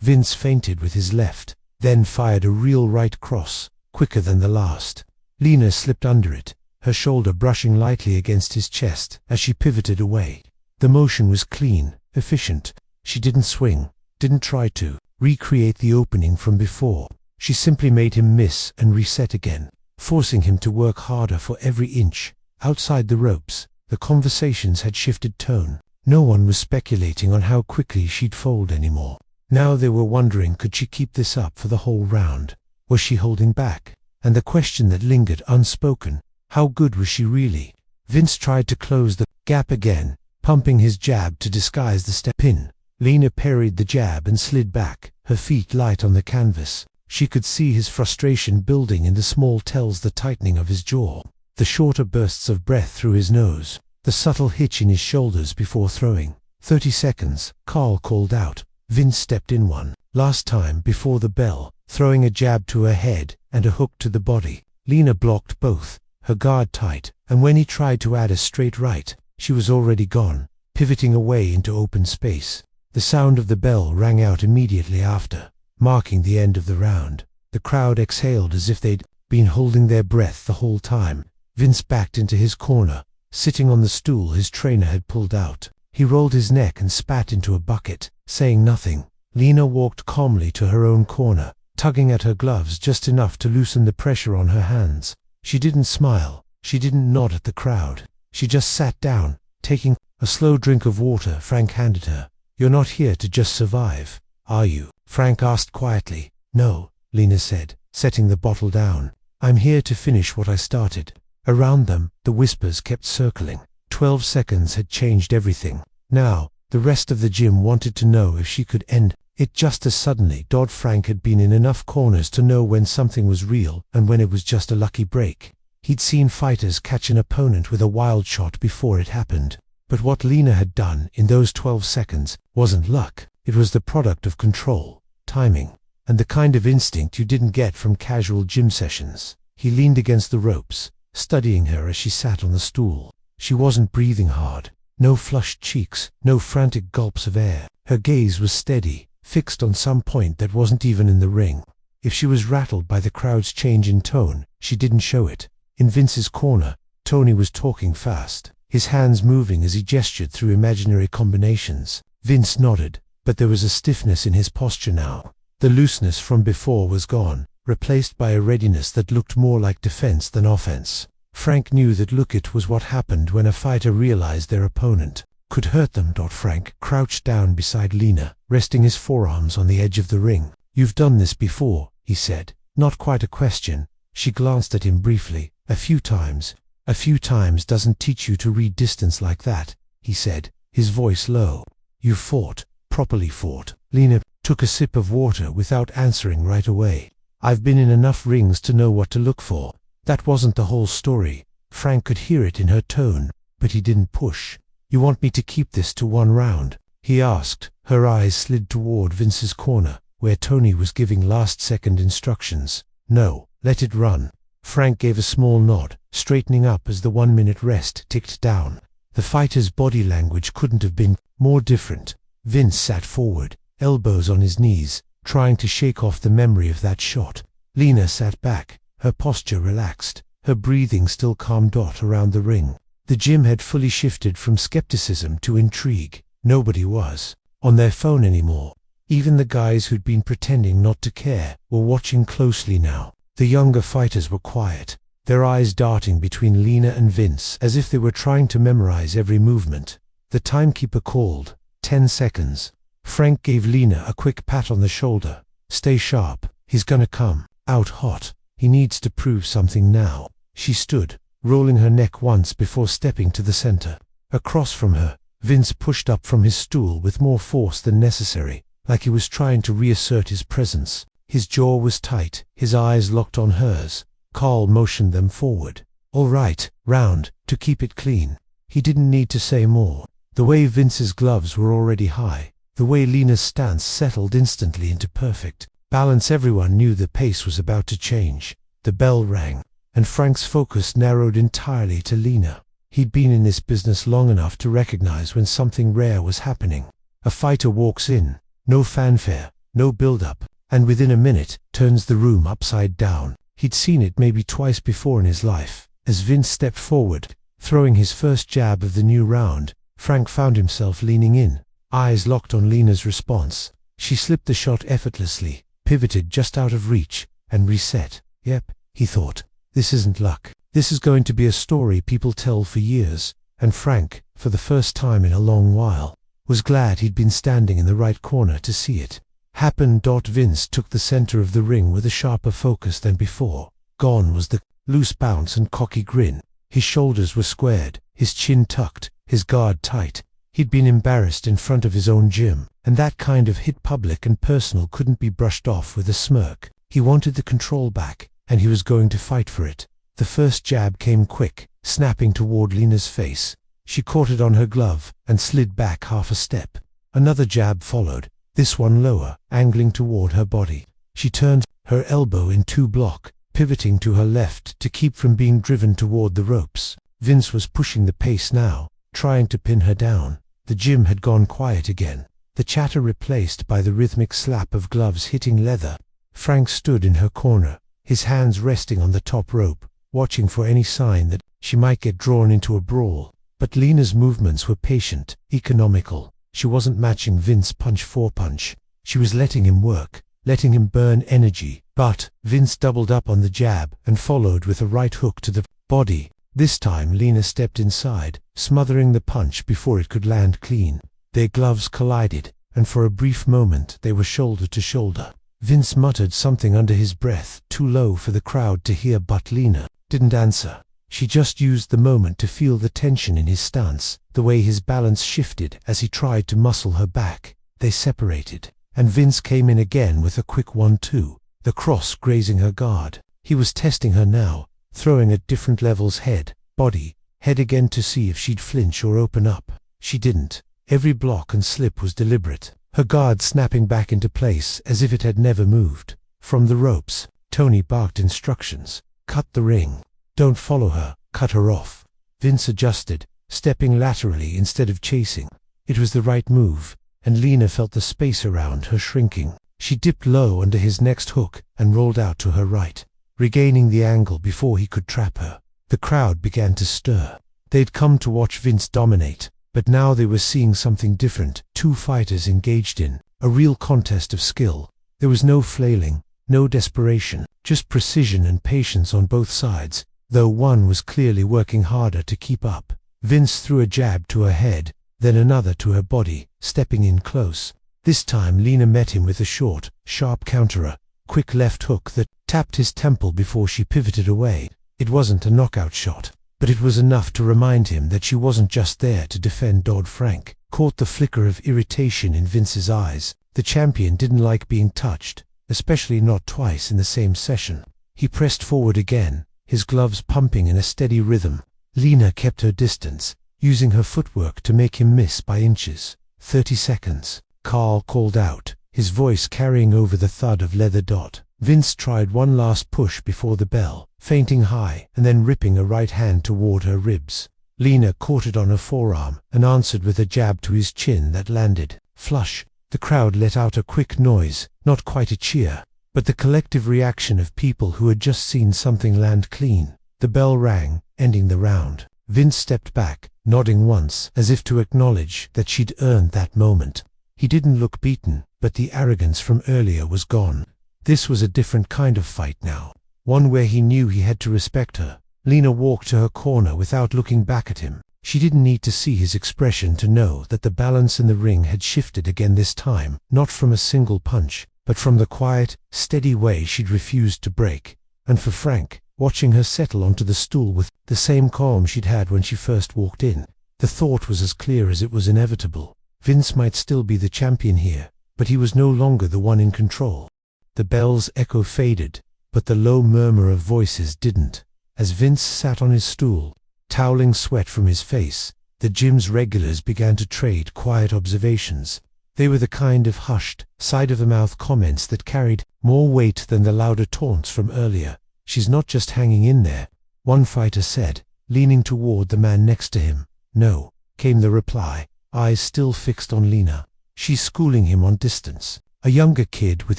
Vince feinted with his left, then fired a real right cross, quicker than the last. Lena slipped under it, her shoulder brushing lightly against his chest as she pivoted away. The motion was clean, efficient. She didn't swing, didn't try to recreate the opening from before. She simply made him miss and reset again, forcing him to work harder for every inch. Outside the ropes, the conversations had shifted tone. No one was speculating on how quickly she'd fold anymore. Now they were wondering, could she keep this up for the whole round? Was she holding back? And the question that lingered unspoken, how good was she really? Vince tried to close the gap again, pumping his jab to disguise the step in. Lena parried the jab and slid back, her feet light on the canvas. She could see his frustration building in the small tells, the tightening of his jaw, the shorter bursts of breath through his nose, the subtle hitch in his shoulders before throwing. 30 seconds, Carl called out. Vince stepped in one last time before the bell, throwing a jab to her head and a hook to the body. Lena blocked both, her guard tight, and when he tried to add a straight right, she was already gone, pivoting away into open space. The sound of the bell rang out immediately after, marking the end of the round. The crowd exhaled as if they'd been holding their breath the whole time. Vince backed into his corner, sitting on the stool his trainer had pulled out. He rolled his neck and spat into a bucket, saying nothing. Lena walked calmly to her own corner, tugging at her gloves just enough to loosen the pressure on her hands. She didn't smile, she didn't nod at the crowd. She just sat down, taking a slow drink of water Frank handed her. "You're not here to just survive, are you?" Frank asked quietly. "No," Lena said, setting the bottle down. "I'm here to finish what I started." Around them, the whispers kept circling. 12 seconds had changed everything. Now, the rest of the gym wanted to know if she could end it just as suddenly. Frank had been in enough corners to know when something was real and when it was just a lucky break. He'd seen fighters catch an opponent with a wild shot before it happened. But what Lena had done in those 12 seconds wasn't luck. It was the product of control, timing, and the kind of instinct you didn't get from casual gym sessions. He leaned against the ropes, studying her as she sat on the stool. She wasn't breathing hard. No flushed cheeks, no frantic gulps of air. Her gaze was steady, fixed on some point that wasn't even in the ring. If she was rattled by the crowd's change in tone, she didn't show it. In Vince's corner, Tony was talking fast, his hands moving as he gestured through imaginary combinations. Vince nodded, but there was a stiffness in his posture now. The looseness from before was gone, replaced by a readiness that looked more like defense than offense. Frank knew that it was what happened when a fighter realized their opponent could hurt them. Frank crouched down beside Lena, resting his forearms on the edge of the ring. "You've done this before," he said. Not quite a question. She glanced at him briefly. "A few times. A few times doesn't teach you to read distance like that," he said, his voice low. "You fought, properly fought." Lena took a sip of water without answering right away. "I've been in enough rings to know what to look for." That wasn't the whole story. Frank could hear it in her tone, but he didn't push. "You want me to keep this to one round?" he asked. Her eyes slid toward Vince's corner, where Tony was giving last-second instructions. "No, let it run." Frank gave a small nod, straightening up as the 1-minute rest ticked down. The fighter's body language couldn't have been more different. Vince sat forward, elbows on his knees, trying to shake off the memory of that shot. Lena sat back, her posture relaxed, her breathing still calm. Around the ring, the gym had fully shifted from skepticism to intrigue. Nobody was on their phone anymore. Even the guys who'd been pretending not to care were watching closely now. The younger fighters were quiet, their eyes darting between Lena and Vince as if they were trying to memorize every movement. The timekeeper called 10 seconds. Frank gave Lena a quick pat on the shoulder. "Stay sharp. He's gonna come out hot. He needs to prove something now." She stood, rolling her neck once before stepping to the center. Across from her, Vince pushed up from his stool with more force than necessary, like he was trying to reassert his presence. His jaw was tight, his eyes locked on hers. Carl motioned them forward. "All right, round, to keep it clean." He didn't need to say more. The way Vince's gloves were already high, the way Lena's stance settled instantly into perfect balance, everyone knew the pace was about to change. The bell rang, and Frank's focus narrowed entirely to Lena. He'd been in this business long enough to recognize when something rare was happening. A fighter walks in, no fanfare, no build-up, and within a minute turns the room upside down. He'd seen it maybe twice before in his life. As Vince stepped forward, throwing his first jab of the new round, Frank found himself leaning in, eyes locked on Lena's response. She slipped the shot effortlessly, pivoted just out of reach, and reset. "Yep," he thought. "This isn't luck. This is going to be a story people tell for years." And Frank, for the first time in a long while, was glad he'd been standing in the right corner to see it happen. Vince took the center of the ring with a sharper focus than before. Gone was the loose bounce and cocky grin. His shoulders were squared, his chin tucked, his guard tight. He'd been embarrassed in front of his own gym, and that kind of hit, public and personal, couldn't be brushed off with a smirk. He wanted the control back, and he was going to fight for it. The first jab came quick, snapping toward Lena's face. She caught it on her glove and slid back half a step. Another jab followed, this one lower, angling toward her body. She turned, her elbow in 2 block, pivoting to her left to keep from being driven toward the ropes. Vince was pushing the pace now, trying to pin her down. The gym had gone quiet again, the chatter replaced by the rhythmic slap of gloves hitting leather. Frank stood in her corner, his hands resting on the top rope, watching for any sign that she might get drawn into a brawl. But Lena's movements were patient, economical. She wasn't matching Vince punch for punch. She was letting him work, letting him burn energy. But Vince doubled up on the jab and followed with a right hook to the body. This time Lena stepped inside, smothering the punch before it could land clean. Their gloves collided, and for a brief moment they were shoulder to shoulder. Vince muttered something under his breath, too low for the crowd to hear, but Lena didn't answer. She just used the moment to feel the tension in his stance, the way his balance shifted as he tried to muscle her back. They separated, and Vince came in again with a quick 1-2, the cross grazing her guard. He was testing her now, throwing at different levels, head, body, head again, to see if she'd flinch or open up. She didn't. Every block and slip was deliberate, her guard snapping back into place as if it had never moved. From the ropes, Tony barked instructions. Cut the ring. Don't follow her, cut her off. Vince adjusted, stepping laterally instead of chasing. It was the right move, and Lena felt the space around her shrinking. She dipped low under his next hook and rolled out to her right, regaining the angle before he could trap her. The crowd began to stir. They'd come to watch Vince dominate, but now they were seeing something different. Two fighters engaged in a real contest of skill. There was no flailing, no desperation, just precision and patience on both sides, though one was clearly working harder to keep up. Vince threw a jab to her head, then another to her body, stepping in close. This time Lena met him with a short, sharp counterer, quick left hook that tapped his temple before she pivoted away. It wasn't a knockout shot, but it was enough to remind him that she wasn't just there to defend Dodd-Frank. Caught the flicker of irritation in Vince's eyes. The champion didn't like being touched, especially not twice in the same session. He pressed forward again, his gloves pumping in a steady rhythm. Lena kept her distance, using her footwork to make him miss by inches. 30 seconds. Carl called out, his voice carrying over the thud of leather dot. Vince tried one last push before the bell, feinting high and then ripping a right hand toward her ribs. Lena caught it on her forearm and answered with a jab to his chin that landed flush. The crowd let out a quick noise, not quite a cheer, but the collective reaction of people who had just seen something land clean. The bell rang, ending the round. Vince stepped back, nodding once, as if to acknowledge that she'd earned that moment. He didn't look beaten, but the arrogance from earlier was gone. This was a different kind of fight now, one where he knew he had to respect her. Lena walked to her corner without looking back at him. She didn't need to see his expression to know that the balance in the ring had shifted again, this time, not from a single punch, but from the quiet, steady way she'd refused to break. And for Frank, watching her settle onto the stool with the same calm she'd had when she first walked in, the thought was as clear as it was inevitable. Vince might still be the champion here, but he was no longer the one in control. The bell's echo faded, but the low murmur of voices didn't. As Vince sat on his stool, toweling sweat from his face, the gym's regulars began to trade quiet observations. They were the kind of hushed, side-of-the-mouth comments that carried more weight than the louder taunts from earlier. "She's not just hanging in there," one fighter said, leaning toward the man next to him. "No," came the reply, eyes still fixed on Lena. "She's schooling him on distance." A younger kid with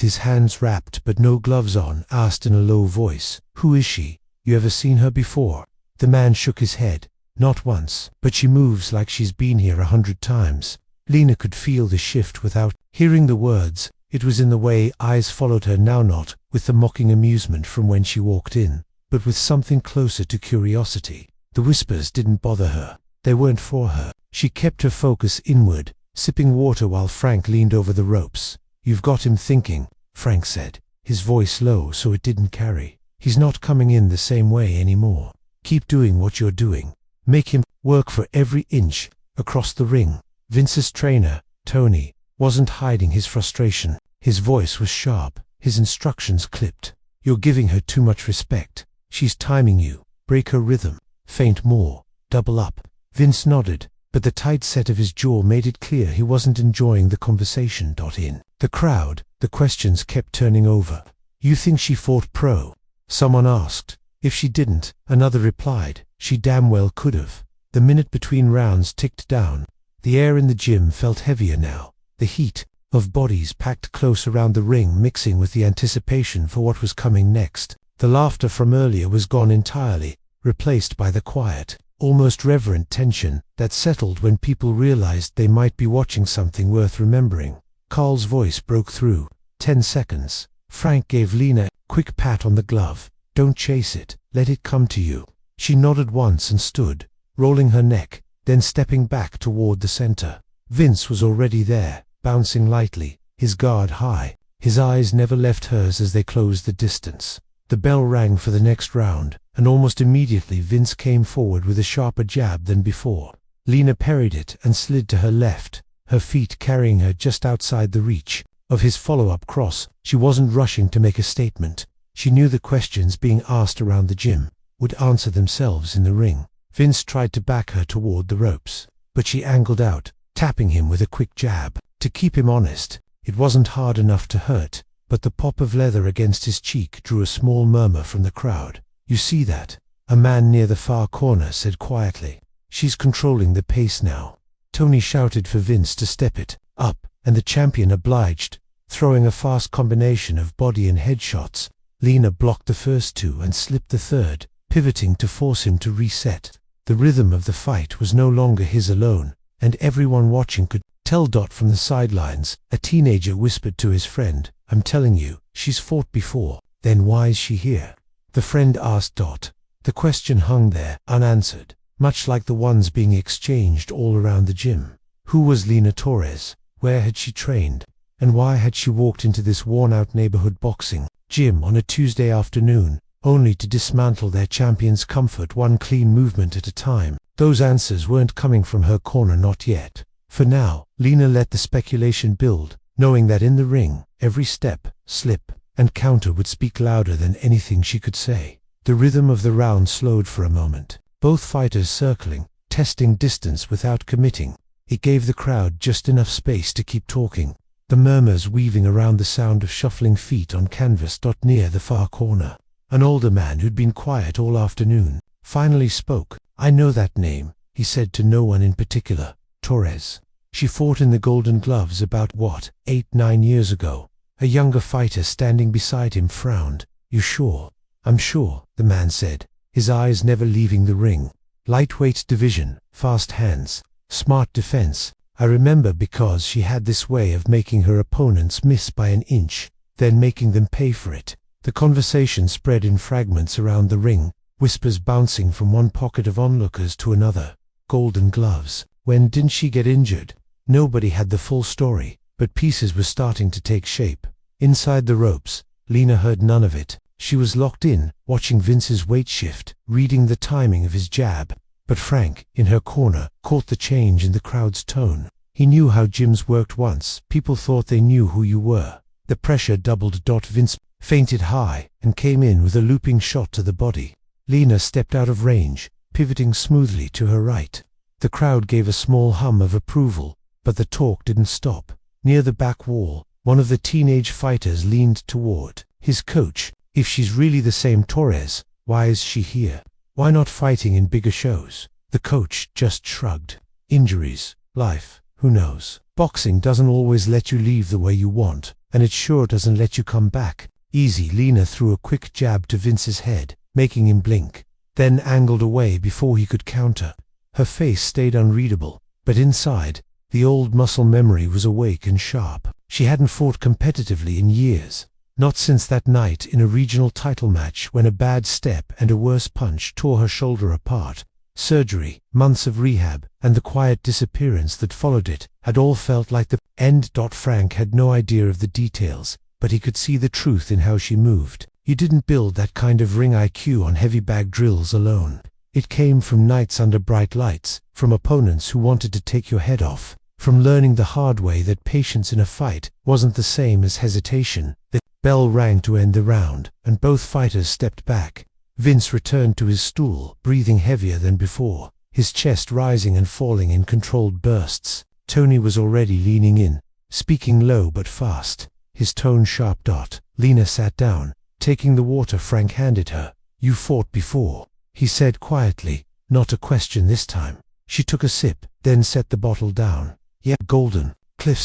his hands wrapped but no gloves on asked in a low voice, "Who is she? You ever seen her before?" The man shook his head. "Not once, but she moves like she's been here 100 times. Lena could feel the shift without hearing the words. It was in the way eyes followed her now, not with the mocking amusement from when she walked in, but with something closer to curiosity. The whispers didn't bother her. They weren't for her. She kept her focus inward, sipping water while Frank leaned over the ropes. "You've got him thinking," Frank said, his voice low so it didn't carry. "He's not coming in the same way anymore. Keep doing what you're doing. Make him work for every inch." Across the ring, Vince's trainer, Tony, wasn't hiding his frustration. His voice was sharp, his instructions clipped. "You're giving her too much respect. She's timing you. Break her rhythm. Feint more. Double up." Vince nodded, but the tight set of his jaw made it clear he wasn't enjoying the conversation. In the crowd, the questions kept turning over. "You think she fought pro?" someone asked. "If she didn't," another replied, "she damn well could have." The minute between rounds ticked down. The air in the gym felt heavier now, the heat of bodies packed close around the ring mixing with the anticipation for what was coming next. The laughter from earlier was gone entirely, replaced by the quiet, almost reverent tension that settled when people realized they might be watching something worth remembering. Carl's voice broke through. 10 seconds. Frank gave Lena a quick pat on the glove. "Don't chase it, let it come to you." She nodded once and stood, rolling her neck, then stepping back toward the center. Vince was already there, bouncing lightly, his guard high. His eyes never left hers as they closed the distance. The bell rang for the next round, and almost immediately Vince came forward with a sharper jab than before. Lena parried it and slid to her left, her feet carrying her just outside the reach of his follow-up cross. She wasn't rushing to make a statement. She knew the questions being asked around the gym would answer themselves in the ring. Vince tried to back her toward the ropes, but she angled out, tapping him with a quick jab. To keep him honest, it wasn't hard enough to hurt, but the pop of leather against his cheek drew a small murmur from the crowd. "You see that?" a man near the far corner said quietly. "She's controlling the pace now." Tony shouted for Vince to step it up, and the champion obliged, throwing a fast combination of body and head shots. Lena blocked the first two and slipped the third, pivoting to force him to reset. The rhythm of the fight was no longer his alone, and everyone watching could tell. From the sidelines, a teenager whispered to his friend, "I'm telling you, she's fought before." "Then why is she here?" the friend asked. The question hung there, unanswered, much like the ones being exchanged all around the gym. Who was Lena Torres? Where had she trained? And why had she walked into this worn-out neighborhood boxing gym on a Tuesday afternoon, only to dismantle their champion's comfort one clean movement at a time? Those answers weren't coming from her corner, not yet. For now, Lena let the speculation build, knowing that in the ring, every step, slip, and counter would speak louder than anything she could say. The rhythm of the round slowed for a moment, both fighters circling, testing distance without committing. It gave the crowd just enough space to keep talking, the murmurs weaving around the sound of shuffling feet on canvas. Near the far corner, an older man who'd been quiet all afternoon finally spoke. "I know that name," he said to no one in particular. "Torres. She fought in the Golden Gloves about, 8-9 years ago." A younger fighter standing beside him frowned. "You sure?" "I'm sure," the man said, his eyes never leaving the ring. "Lightweight division, fast hands, smart defense. I remember because she had this way of making her opponents miss by an inch, then making them pay for it." The conversation spread in fragments around the ring, whispers bouncing from one pocket of onlookers to another. Golden Gloves. When didn't she get injured? Nobody had the full story, but pieces were starting to take shape. Inside the ropes, Lena heard none of it. She was locked in, watching Vince's weight shift, reading the timing of his jab. But Frank, in her corner, caught the change in the crowd's tone. He knew how gyms worked once. People thought they knew who you were. The pressure doubled. Vince feinted high and came in with a looping shot to the body. Lena stepped out of range, pivoting smoothly to her right. The crowd gave a small hum of approval, but the talk didn't stop. Near the back wall, one of the teenage fighters leaned toward his coach. "If she's really the same Torres, why is she here? Why not fighting in bigger shows?" The coach just shrugged. "Injuries, life, who knows? Boxing doesn't always let you leave the way you want, and it sure doesn't let you come back easy." Lena threw a quick jab to Vince's head, making him blink, then angled away before he could counter. Her face stayed unreadable, but inside, the old muscle memory was awake and sharp. She hadn't fought competitively in years. Not since that night in a regional title match when a bad step and a worse punch tore her shoulder apart. Surgery, months of rehab, and the quiet disappearance that followed it had all felt like the end. Frank had no idea of the details, but he could see the truth in how she moved. You didn't build that kind of ring IQ on heavy bag drills alone. It came from nights under bright lights, from opponents who wanted to take your head off, from learning the hard way that patience in a fight wasn't the same as hesitation. The bell rang to end the round, and both fighters stepped back. Vince returned to his stool, breathing heavier than before, his chest rising and falling in controlled bursts. Tony was already leaning in, speaking low but fast, his tone sharp. Lena sat down, taking the water Frank handed her. "You fought before," he said quietly, not a question this time. She took a sip, then set the bottle down. "Yeah, Golden."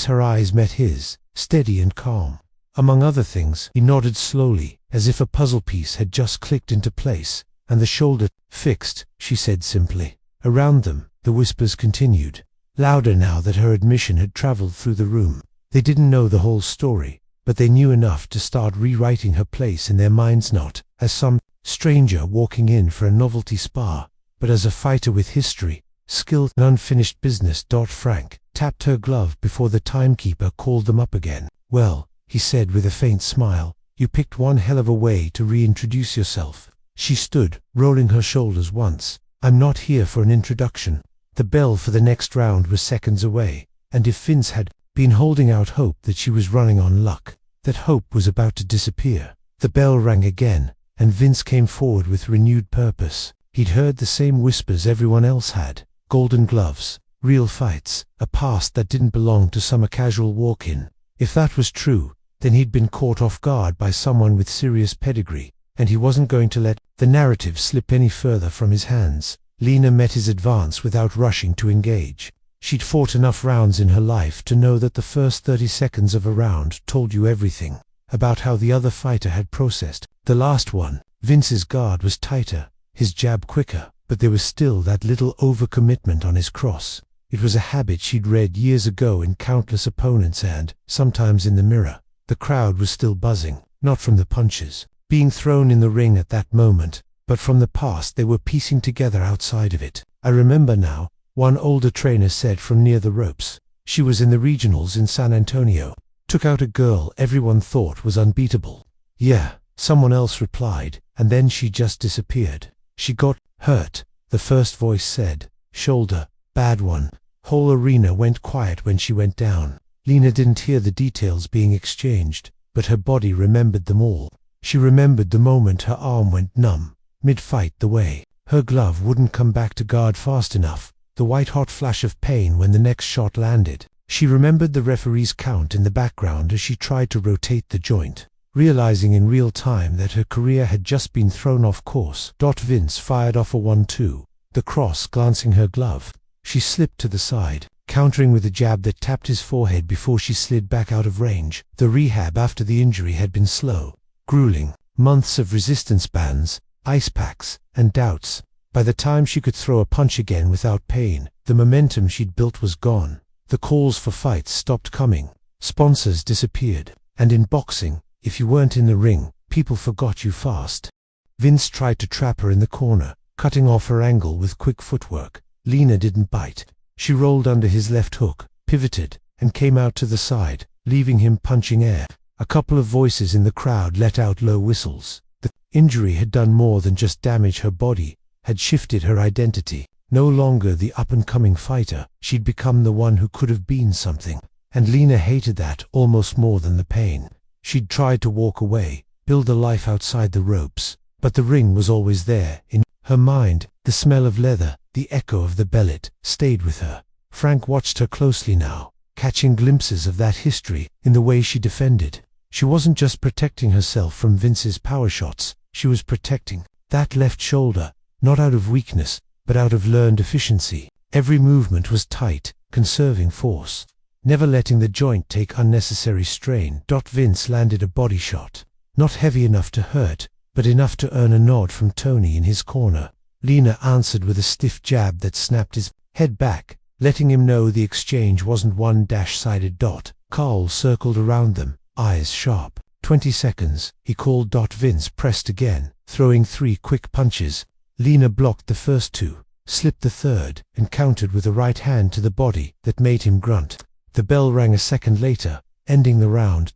Her eyes met his, steady and calm. Among other things, he nodded slowly, as if a puzzle piece had just clicked into place. "And the shoulder, fixed," she said simply. Around them, the whispers continued, louder now that her admission had traveled through the room. They didn't know the whole story, but they knew enough to start rewriting her place in their minds, not as some stranger walking in for a novelty spar, but as a fighter with history, skill, and unfinished business. Frank tapped her glove before the timekeeper called them up again. "Well," he said with a faint smile, You picked one hell of a way to reintroduce yourself." She stood, rolling her shoulders once. "I'm not here for an introduction." The bell for the next round was seconds away, and if Vince had been holding out hope that she was running on luck, that hope was about to disappear. The bell rang again, and Vince came forward with renewed purpose. He'd heard the same whispers everyone else had. Golden gloves, real fights, a past that didn't belong to some casual walk-in. If that was true, then he'd been caught off guard by someone with serious pedigree, and he wasn't going to let the narrative slip any further from his hands. Lena met his advance without rushing to engage. She'd fought enough rounds in her life to know that the first 30 seconds of a round told you everything about how the other fighter had processed the last one. Vince's guard was tighter, his jab quicker, but there was still that little overcommitment on his cross. It was a habit she'd read years ago in countless opponents and, sometimes in the mirror. The crowd was still buzzing, not from the punches being thrown in the ring at that moment, but from the past they were piecing together outside of it. "I remember now," one older trainer said from near the ropes. "She was in the regionals in San Antonio. Took out a girl everyone thought was unbeatable." "Yeah," someone else replied, "and then she just disappeared." "She got hurt," the first voice said. "Shoulder, bad one." Whole arena went quiet when she went down. Lena didn't hear the details being exchanged, but her body remembered them all. She remembered the moment her arm went numb, mid-fight, the way her glove wouldn't come back to guard fast enough, the white-hot flash of pain when the next shot landed. She remembered the referee's count in the background as she tried to rotate the joint, realizing in real time that her career had just been thrown off course. Vince fired off a 1-2, the cross glancing her glove. She slipped to the side, countering with a jab that tapped his forehead before she slid back out of range. The rehab after the injury had been slow, grueling. Months of resistance bands, ice packs, and doubts. By the time she could throw a punch again without pain, the momentum she'd built was gone. The calls for fights stopped coming. Sponsors disappeared. And in boxing, if you weren't in the ring, people forgot you fast. Vince tried to trap her in the corner, cutting off her angle with quick footwork. Lena didn't bite. She rolled under his left hook, pivoted, and came out to the side, leaving him punching air. A couple of voices in the crowd let out low whistles. The injury had done more than just damage her body, had shifted her identity. No longer the up-and-coming fighter, she'd become the one who could have been something. And Lena hated that almost more than the pain. She'd tried to walk away, build a life outside the ropes, but the ring was always there. In her mind, the smell of leather, the echo of the bellet, stayed with her. Frank watched her closely now, catching glimpses of that history in the way she defended. She wasn't just protecting herself from Vince's power shots, she was protecting that left shoulder, not out of weakness, but out of learned efficiency. Every movement was tight, conserving force, never letting the joint take unnecessary strain. Vince landed a body shot, not heavy enough to hurt, but enough to earn a nod from Tony in his corner. Lena answered with a stiff jab that snapped his head back, letting him know the exchange wasn't one-sided. Carl circled around them, eyes sharp. 20 seconds, he called. Vince pressed again, throwing 3 quick punches. Lena blocked the first 2, slipped the third, and countered with a right hand to the body that made him grunt. The bell rang a second later, ending the round.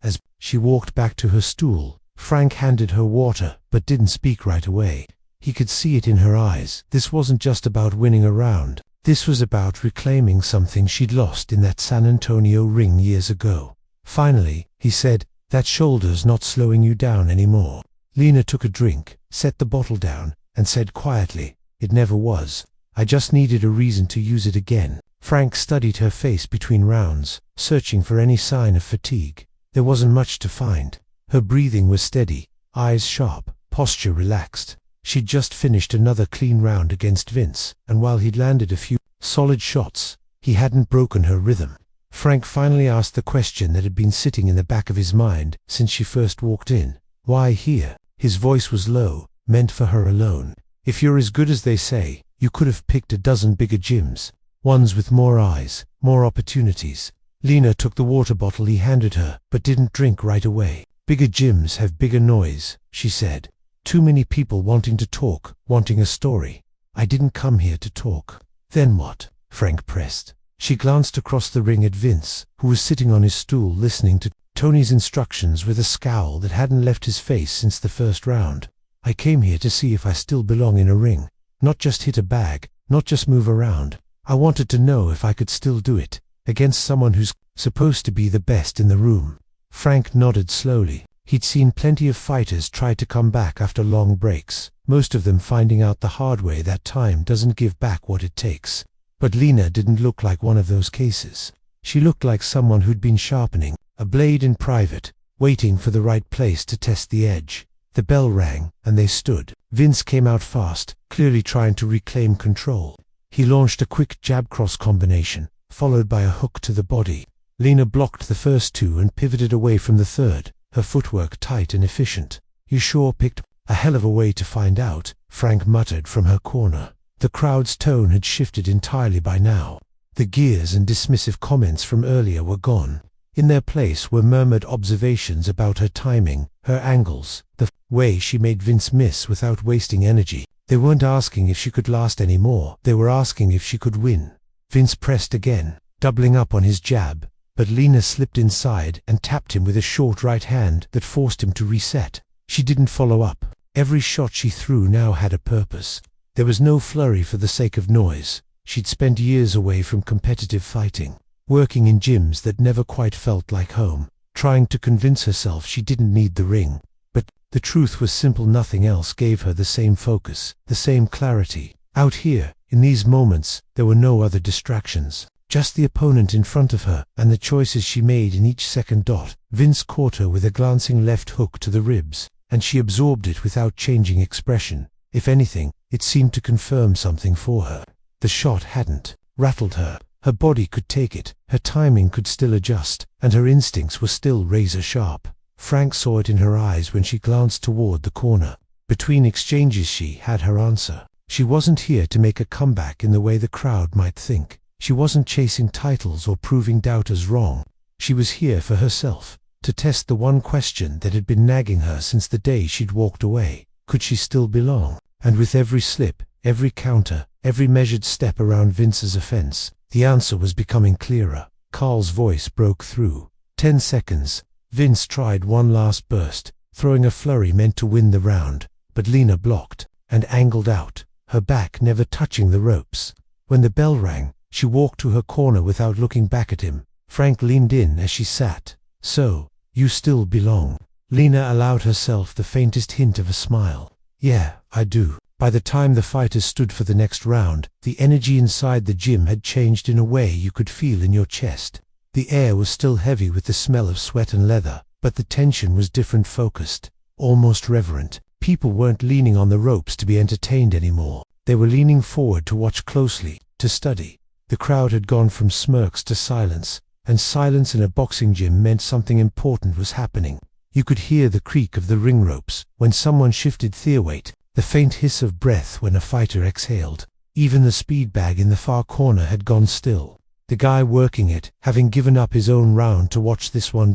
As she walked back to her stool, Frank handed her water, but didn't speak right away. He could see it in her eyes. This wasn't just about winning a round. This was about reclaiming something she'd lost in that San Antonio ring years ago. Finally, he said, "That shoulder's not slowing you down anymore." Lena took a drink, set the bottle down, and said quietly, "It never was. I just needed a reason to use it again." Frank studied her face between rounds, searching for any sign of fatigue. There wasn't much to find. Her breathing was steady, eyes sharp, posture relaxed. She'd just finished another clean round against Vince, and while he'd landed a few solid shots, he hadn't broken her rhythm. Frank finally asked the question that had been sitting in the back of his mind since she first walked in. "Why here?" His voice was low, meant for her alone. "If you're as good as they say, you could have picked a dozen bigger gyms. Ones with more eyes, more opportunities." Lena took the water bottle he handed her, but didn't drink right away. "Bigger gyms have bigger noise," she said. "Too many people wanting to talk, wanting a story. I didn't come here to talk." "Then what?" Frank pressed. She glanced across the ring at Vince, who was sitting on his stool listening to Tony's instructions with a scowl that hadn't left his face since the first round. I came here to see if I still belong in a ring. Not just hit a bag, not just move around. I wanted to know if I could still do it, against someone who's supposed to be the best in the room. Frank nodded slowly. He'd seen plenty of fighters try to come back after long breaks, most of them finding out the hard way that time doesn't give back what it takes. But Lena didn't look like one of those cases. She looked like someone who'd been sharpening a blade in private, waiting for the right place to test the edge. The bell rang, and they stood. Vince came out fast, clearly trying to reclaim control. He launched a quick jab-cross combination, followed by a hook to the body. Lena blocked the first two and pivoted away from the third, her footwork tight and efficient. "You sure picked a hell of a way to find out," Frank muttered from her corner. The crowd's tone had shifted entirely by now. The gears and dismissive comments from earlier were gone. In their place were murmured observations about her timing, her angles, the way she made Vince miss without wasting energy. They weren't asking if she could last anymore, they were asking if she could win. Vince pressed again, doubling up on his jab, but Lena slipped inside and tapped him with a short right hand that forced him to reset. She didn't follow up. Every shot she threw now had a purpose. There was no flurry for the sake of noise. She'd spent years away from competitive fighting, working in gyms that never quite felt like home, trying to convince herself she didn't need the ring. But the truth was simple: nothing else gave her the same focus, the same clarity. Out here, in these moments, there were no other distractions. Just the opponent in front of her, and the choices she made in each second. Vince caught her with a glancing left hook to the ribs, and she absorbed it without changing expression. If anything, it seemed to confirm something for her. The shot hadn't rattled her. Her body could take it, her timing could still adjust, and her instincts were still razor sharp. Frank saw it in her eyes when she glanced toward the corner. Between exchanges she had her answer. She wasn't here to make a comeback in the way the crowd might think. She wasn't chasing titles or proving doubters wrong. She was here for herself, to test the one question that had been nagging her since the day she'd walked away. Could she still belong? And with every slip, every counter, every measured step around Vince's offense, the answer was becoming clearer. Carl's voice broke through. 10 seconds. Vince tried one last burst, throwing a flurry meant to win the round, but Lena blocked and angled out, her back never touching the ropes. When the bell rang, she walked to her corner without looking back at him. Frank leaned in as she sat. "So, you still belong?" Lena allowed herself the faintest hint of a smile. "Yeah, I do." By the time the fighters stood for the next round, the energy inside the gym had changed in a way you could feel in your chest. The air was still heavy with the smell of sweat and leather, but the tension was different, focused, almost reverent. People weren't leaning on the ropes to be entertained anymore. They were leaning forward to watch closely, to study. The crowd had gone from smirks to silence, and silence in a boxing gym meant something important was happening. You could hear the creak of the ring ropes when someone shifted their weight, the faint hiss of breath when a fighter exhaled. Even the speed bag in the far corner had gone still. The guy working it, having given up his own round to watch this one.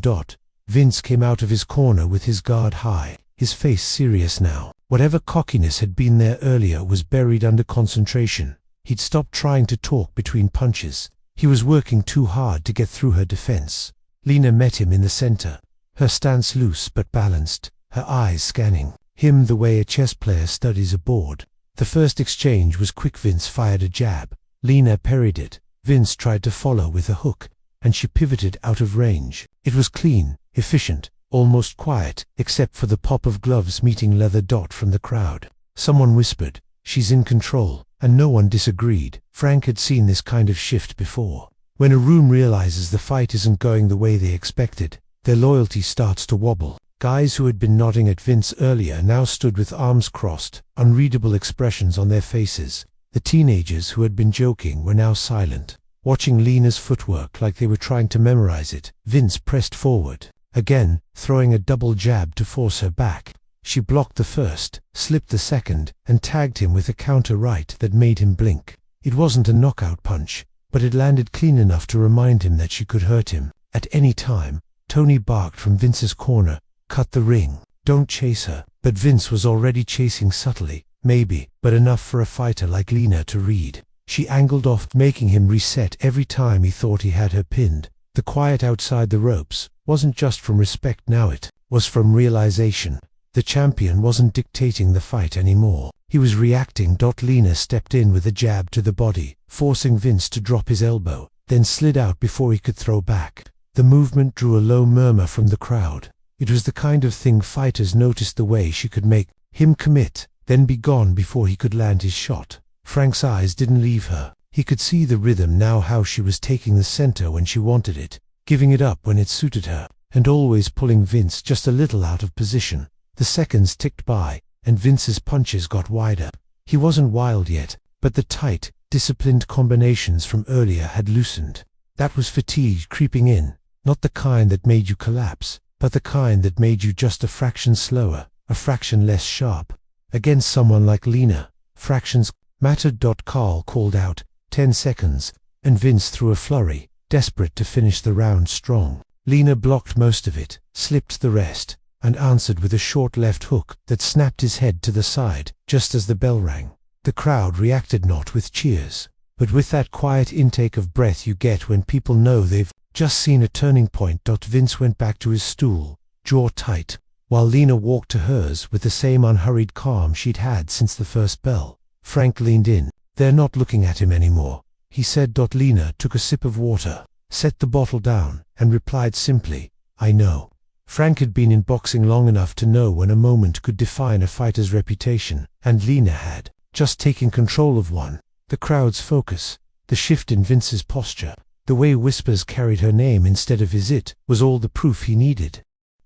Vince came out of his corner with his guard high, his face serious now. Whatever cockiness had been there earlier was buried under concentration. He'd stopped trying to talk between punches. He was working too hard to get through her defense. Lena met him in the center, her stance loose but balanced, her eyes scanning him the way a chess player studies a board. The first exchange was quick. Vince fired a jab. Lena parried it. Vince tried to follow with a hook, and she pivoted out of range. It was clean, efficient, almost quiet, except for the pop of gloves meeting leather. From the crowd, someone whispered, "She's in control," and no one disagreed. Frank had seen this kind of shift before. When a room realizes the fight isn't going the way they expected, their loyalty starts to wobble. Guys who had been nodding at Vince earlier now stood with arms crossed, unreadable expressions on their faces. The teenagers who had been joking were now silent, watching Lena's footwork like they were trying to memorize it. Vince pressed forward, again, throwing a double jab to force her back. She blocked the first, slipped the second, and tagged him with a counter right that made him blink. It wasn't a knockout punch, but it landed clean enough to remind him that she could hurt him at any time. Tony barked from Vince's corner, "Cut the ring. Don't chase her." But Vince was already chasing subtly, maybe, but enough for a fighter like Lena to read. She angled off, making him reset every time he thought he had her pinned. The quiet outside the ropes, wasn't just from respect now, it was from realization. The champion wasn't dictating the fight anymore. He was reacting. Lena stepped in with a jab to the body, forcing Vince to drop his elbow, then slid out before he could throw back. The movement drew a low murmur from the crowd. It was the kind of thing fighters noticed, the way she could make him commit, then be gone before he could land his shot. Frank's eyes didn't leave her. He could see the rhythm now, how she was taking the center when she wanted it, giving it up when it suited her, and always pulling Vince just a little out of position. The seconds ticked by, and Vince's punches got wider. He wasn't wild yet, but the tight, disciplined combinations from earlier had loosened. That was fatigue creeping in, not the kind that made you collapse, but the kind that made you just a fraction slower, a fraction less sharp. Against someone like Lena, fractions mattered. Carl called out, 10 seconds, and Vince threw a flurry, desperate to finish the round strong. Lena blocked most of it, slipped the rest, and answered with a short left hook that snapped his head to the side, just as the bell rang. The crowd reacted not with cheers, but with that quiet intake of breath you get when people know they've just seen a turning point. Vince went back to his stool, jaw tight, while Lena walked to hers with the same unhurried calm she'd had since the first bell. Frank leaned in. "They're not looking at him anymore," he said. Lena took a sip of water, set the bottle down, and replied simply, "I know." Frank had been in boxing long enough to know when a moment could define a fighter's reputation, and Lena had just taken control of one. The crowd's focus, the shift in Vince's posture, the way whispers carried her name instead of his it, was all the proof he needed.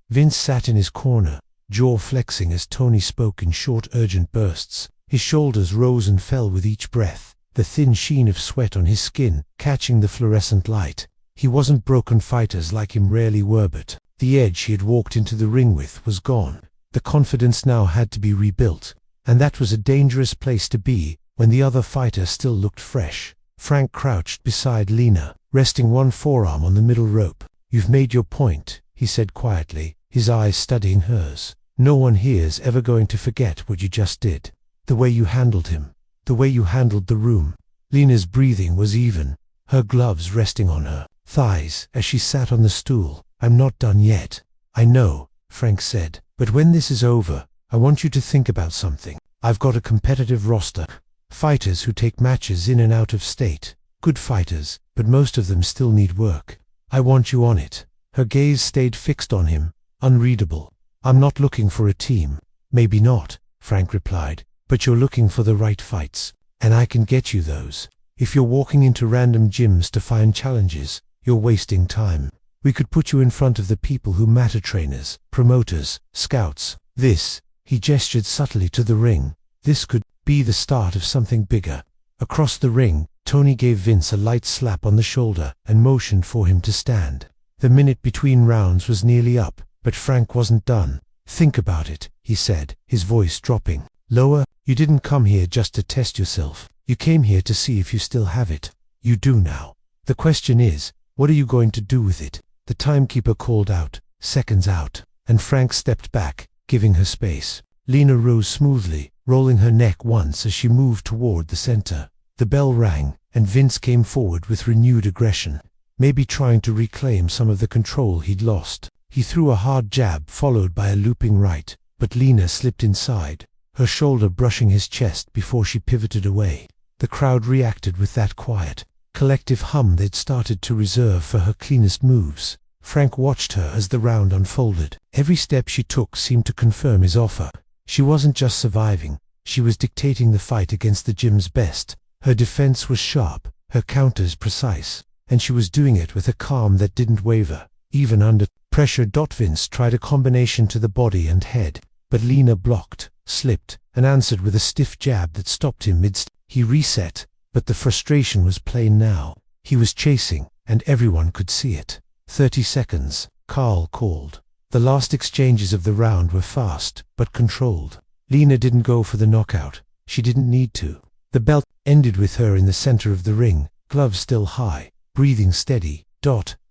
Vince sat in his corner, jaw flexing as Tony spoke in short, urgent bursts. His shoulders rose and fell with each breath, the thin sheen of sweat on his skin catching the fluorescent light. He wasn't broken. Fighters like him rarely were, but the edge he had walked into the ring with was gone. The confidence now had to be rebuilt, and that was a dangerous place to be when the other fighter still looked fresh. Frank crouched beside Lena, resting one forearm on the middle rope. "You've made your point," he said quietly, his eyes studying hers. "No one here's ever going to forget what you just did. The way you handled him, the way you handled the room." Lena's breathing was even, her gloves resting on her thighs as she sat on the stool. "I'm not done yet." "I know," Frank said, "but when this is over, I want you to think about something. I've got a competitive roster. Fighters who take matches in and out of state. Good fighters, but most of them still need work. I want you on it." Her gaze stayed fixed on him, unreadable. "I'm not looking for a team." "Maybe not," Frank replied, "but you're looking for the right fights, and I can get you those. If you're walking into random gyms to find challenges, you're wasting time. We could put you in front of the people who matter: trainers, promoters, scouts. This," he gestured subtly to the ring, "this could be the start of something bigger." Across the ring, Tony gave Vince a light slap on the shoulder and motioned for him to stand. The minute between rounds was nearly up, but Frank wasn't done. "Think about it," he said, his voice dropping lower. "You didn't come here just to test yourself. You came here to see if you still have it. You do now. The question is, what are you going to do with it?" The timekeeper called out, "Seconds out," and Frank stepped back, giving her space. Lena rose smoothly, rolling her neck once as she moved toward the center. The bell rang, and Vince came forward with renewed aggression, maybe trying to reclaim some of the control he'd lost. He threw a hard jab followed by a looping right, but Lena slipped inside, her shoulder brushing his chest before she pivoted away. The crowd reacted with that quiet, collective hum they'd started to reserve for her cleanest moves. Frank watched her as the round unfolded. Every step she took seemed to confirm his offer. She wasn't just surviving, she was dictating the fight against the gym's best. Her defense was sharp, her counters precise, and she was doing it with a calm that didn't waver, even under pressure. Vince tried a combination to the body and head, but Lena blocked, slipped, and answered with a stiff jab that stopped him midst. He reset, but the frustration was plain now. He was chasing, and everyone could see it. 30 seconds, Carl called. The last exchanges of the round were fast, but controlled. Lena didn't go for the knockout. She didn't need to. The bell ended with her in the center of the ring, gloves still high, breathing steady.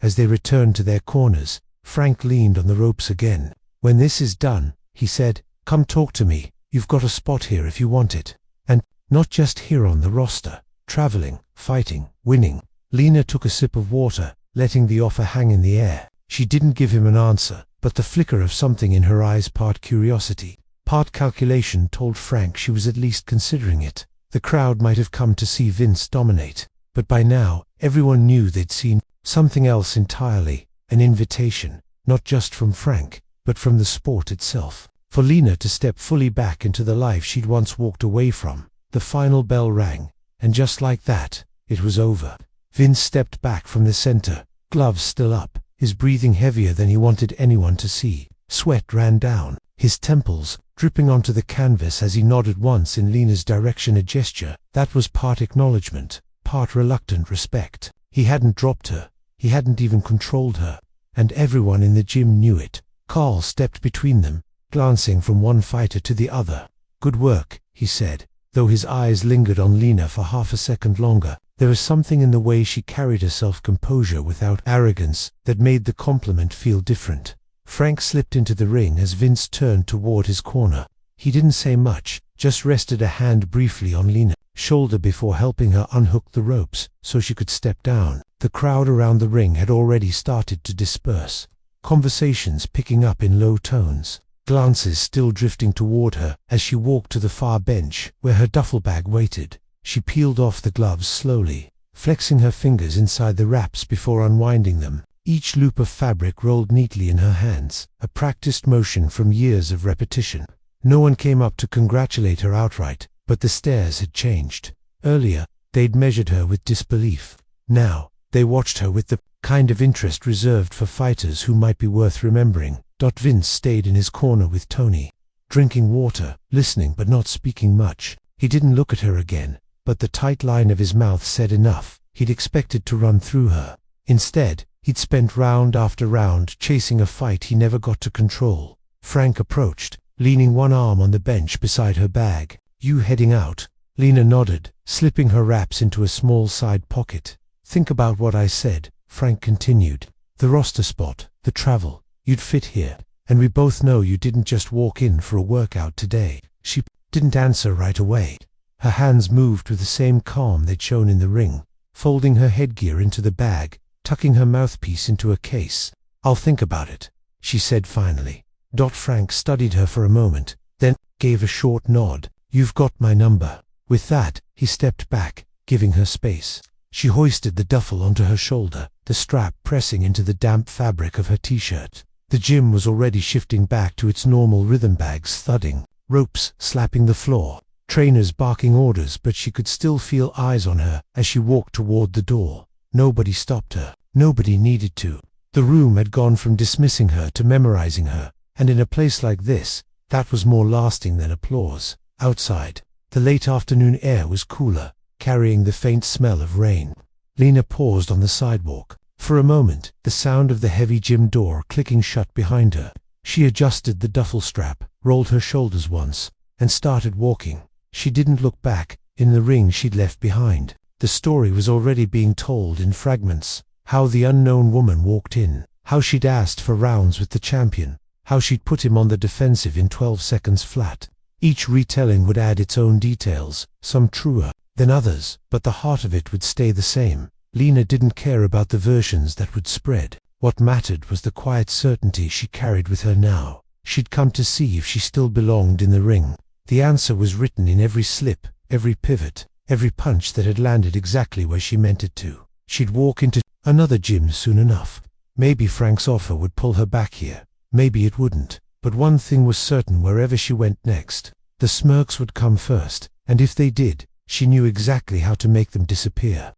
As they returned to their corners, Frank leaned on the ropes again. "When this is done," he said, "come talk to me. You've got a spot here if you want it. And not just here on the roster. Traveling, fighting, winning." Lena took a sip of water, letting the offer hang in the air. She didn't give him an answer, but the flicker of something in her eyes, part curiosity, part calculation, told Frank she was at least considering it. The crowd might have come to see Vince dominate, but by now, everyone knew they'd seen something else entirely, an invitation, not just from Frank, but from the sport itself, for Lena to step fully back into the life she'd once walked away from. The final bell rang, and just like that, it was over. Vince stepped back from the center, gloves still up, his breathing heavier than he wanted anyone to see. Sweat ran down his temples, dripping onto the canvas as he nodded once in Lena's direction, a gesture that was part acknowledgement, part reluctant respect. He hadn't dropped her, he hadn't even controlled her, and everyone in the gym knew it. Carl stepped between them, glancing from one fighter to the other. "Good work," he said, though his eyes lingered on Lena for half a second longer. There was something in the way she carried herself, composure without arrogance, that made the compliment feel different. Frank slipped into the ring as Vince turned toward his corner. He didn't say much, just rested a hand briefly on Lena's shoulder before helping her unhook the ropes so she could step down. The crowd around the ring had already started to disperse, conversations picking up in low tones, glances still drifting toward her as she walked to the far bench where her duffel bag waited. She peeled off the gloves slowly, flexing her fingers inside the wraps before unwinding them. Each loop of fabric rolled neatly in her hands, a practiced motion from years of repetition. No one came up to congratulate her outright, but the stares had changed. Earlier, they'd measured her with disbelief. Now, they watched her with the kind of interest reserved for fighters who might be worth remembering. Vince stayed in his corner with Tony, drinking water, listening but not speaking much. He didn't look at her again, but the tight line of his mouth said enough. He'd expected to run through her. Instead, he'd spent round after round chasing a fight he never got to control. Frank approached, leaning one arm on the bench beside her bag. "You heading out?" Lena nodded, slipping her wraps into a small side pocket. "Think about what I said," Frank continued. "The roster spot, the travel. You'd fit here, and we both know you didn't just walk in for a workout today." She didn't answer right away. Her hands moved with the same calm they'd shown in the ring, folding her headgear into the bag, tucking her mouthpiece into a case. "I'll think about it," she said finally. Frank studied her for a moment, then gave a short nod. "You've got my number." With that, he stepped back, giving her space. She hoisted the duffel onto her shoulder, the strap pressing into the damp fabric of her t-shirt. The gym was already shifting back to its normal rhythm, bags thudding, ropes slapping the floor, trainers barking orders, but she could still feel eyes on her as she walked toward the door. Nobody stopped her. Nobody needed to. The room had gone from dismissing her to memorizing her, and in a place like this, that was more lasting than applause. Outside, the late afternoon air was cooler, carrying the faint smell of rain. Lena paused on the sidewalk. For a moment, the sound of the heavy gym door clicking shut behind her. She adjusted the duffel strap, rolled her shoulders once, and started walking. She didn't look back. In the ring she'd left behind, the story was already being told in fragments. How the unknown woman walked in, how she'd asked for rounds with the champion, how she'd put him on the defensive in 12 seconds flat. Each retelling would add its own details, some truer than others, but the heart of it would stay the same. Lena didn't care about the versions that would spread. What mattered was the quiet certainty she carried with her now. She'd come to see if she still belonged in the ring. The answer was written in every slip, every pivot, every punch that had landed exactly where she meant it to. She'd walk into another gym soon enough. Maybe Frank's offer would pull her back here. Maybe it wouldn't. But one thing was certain: wherever she went next, the smirks would come first, and if they did, she knew exactly how to make them disappear.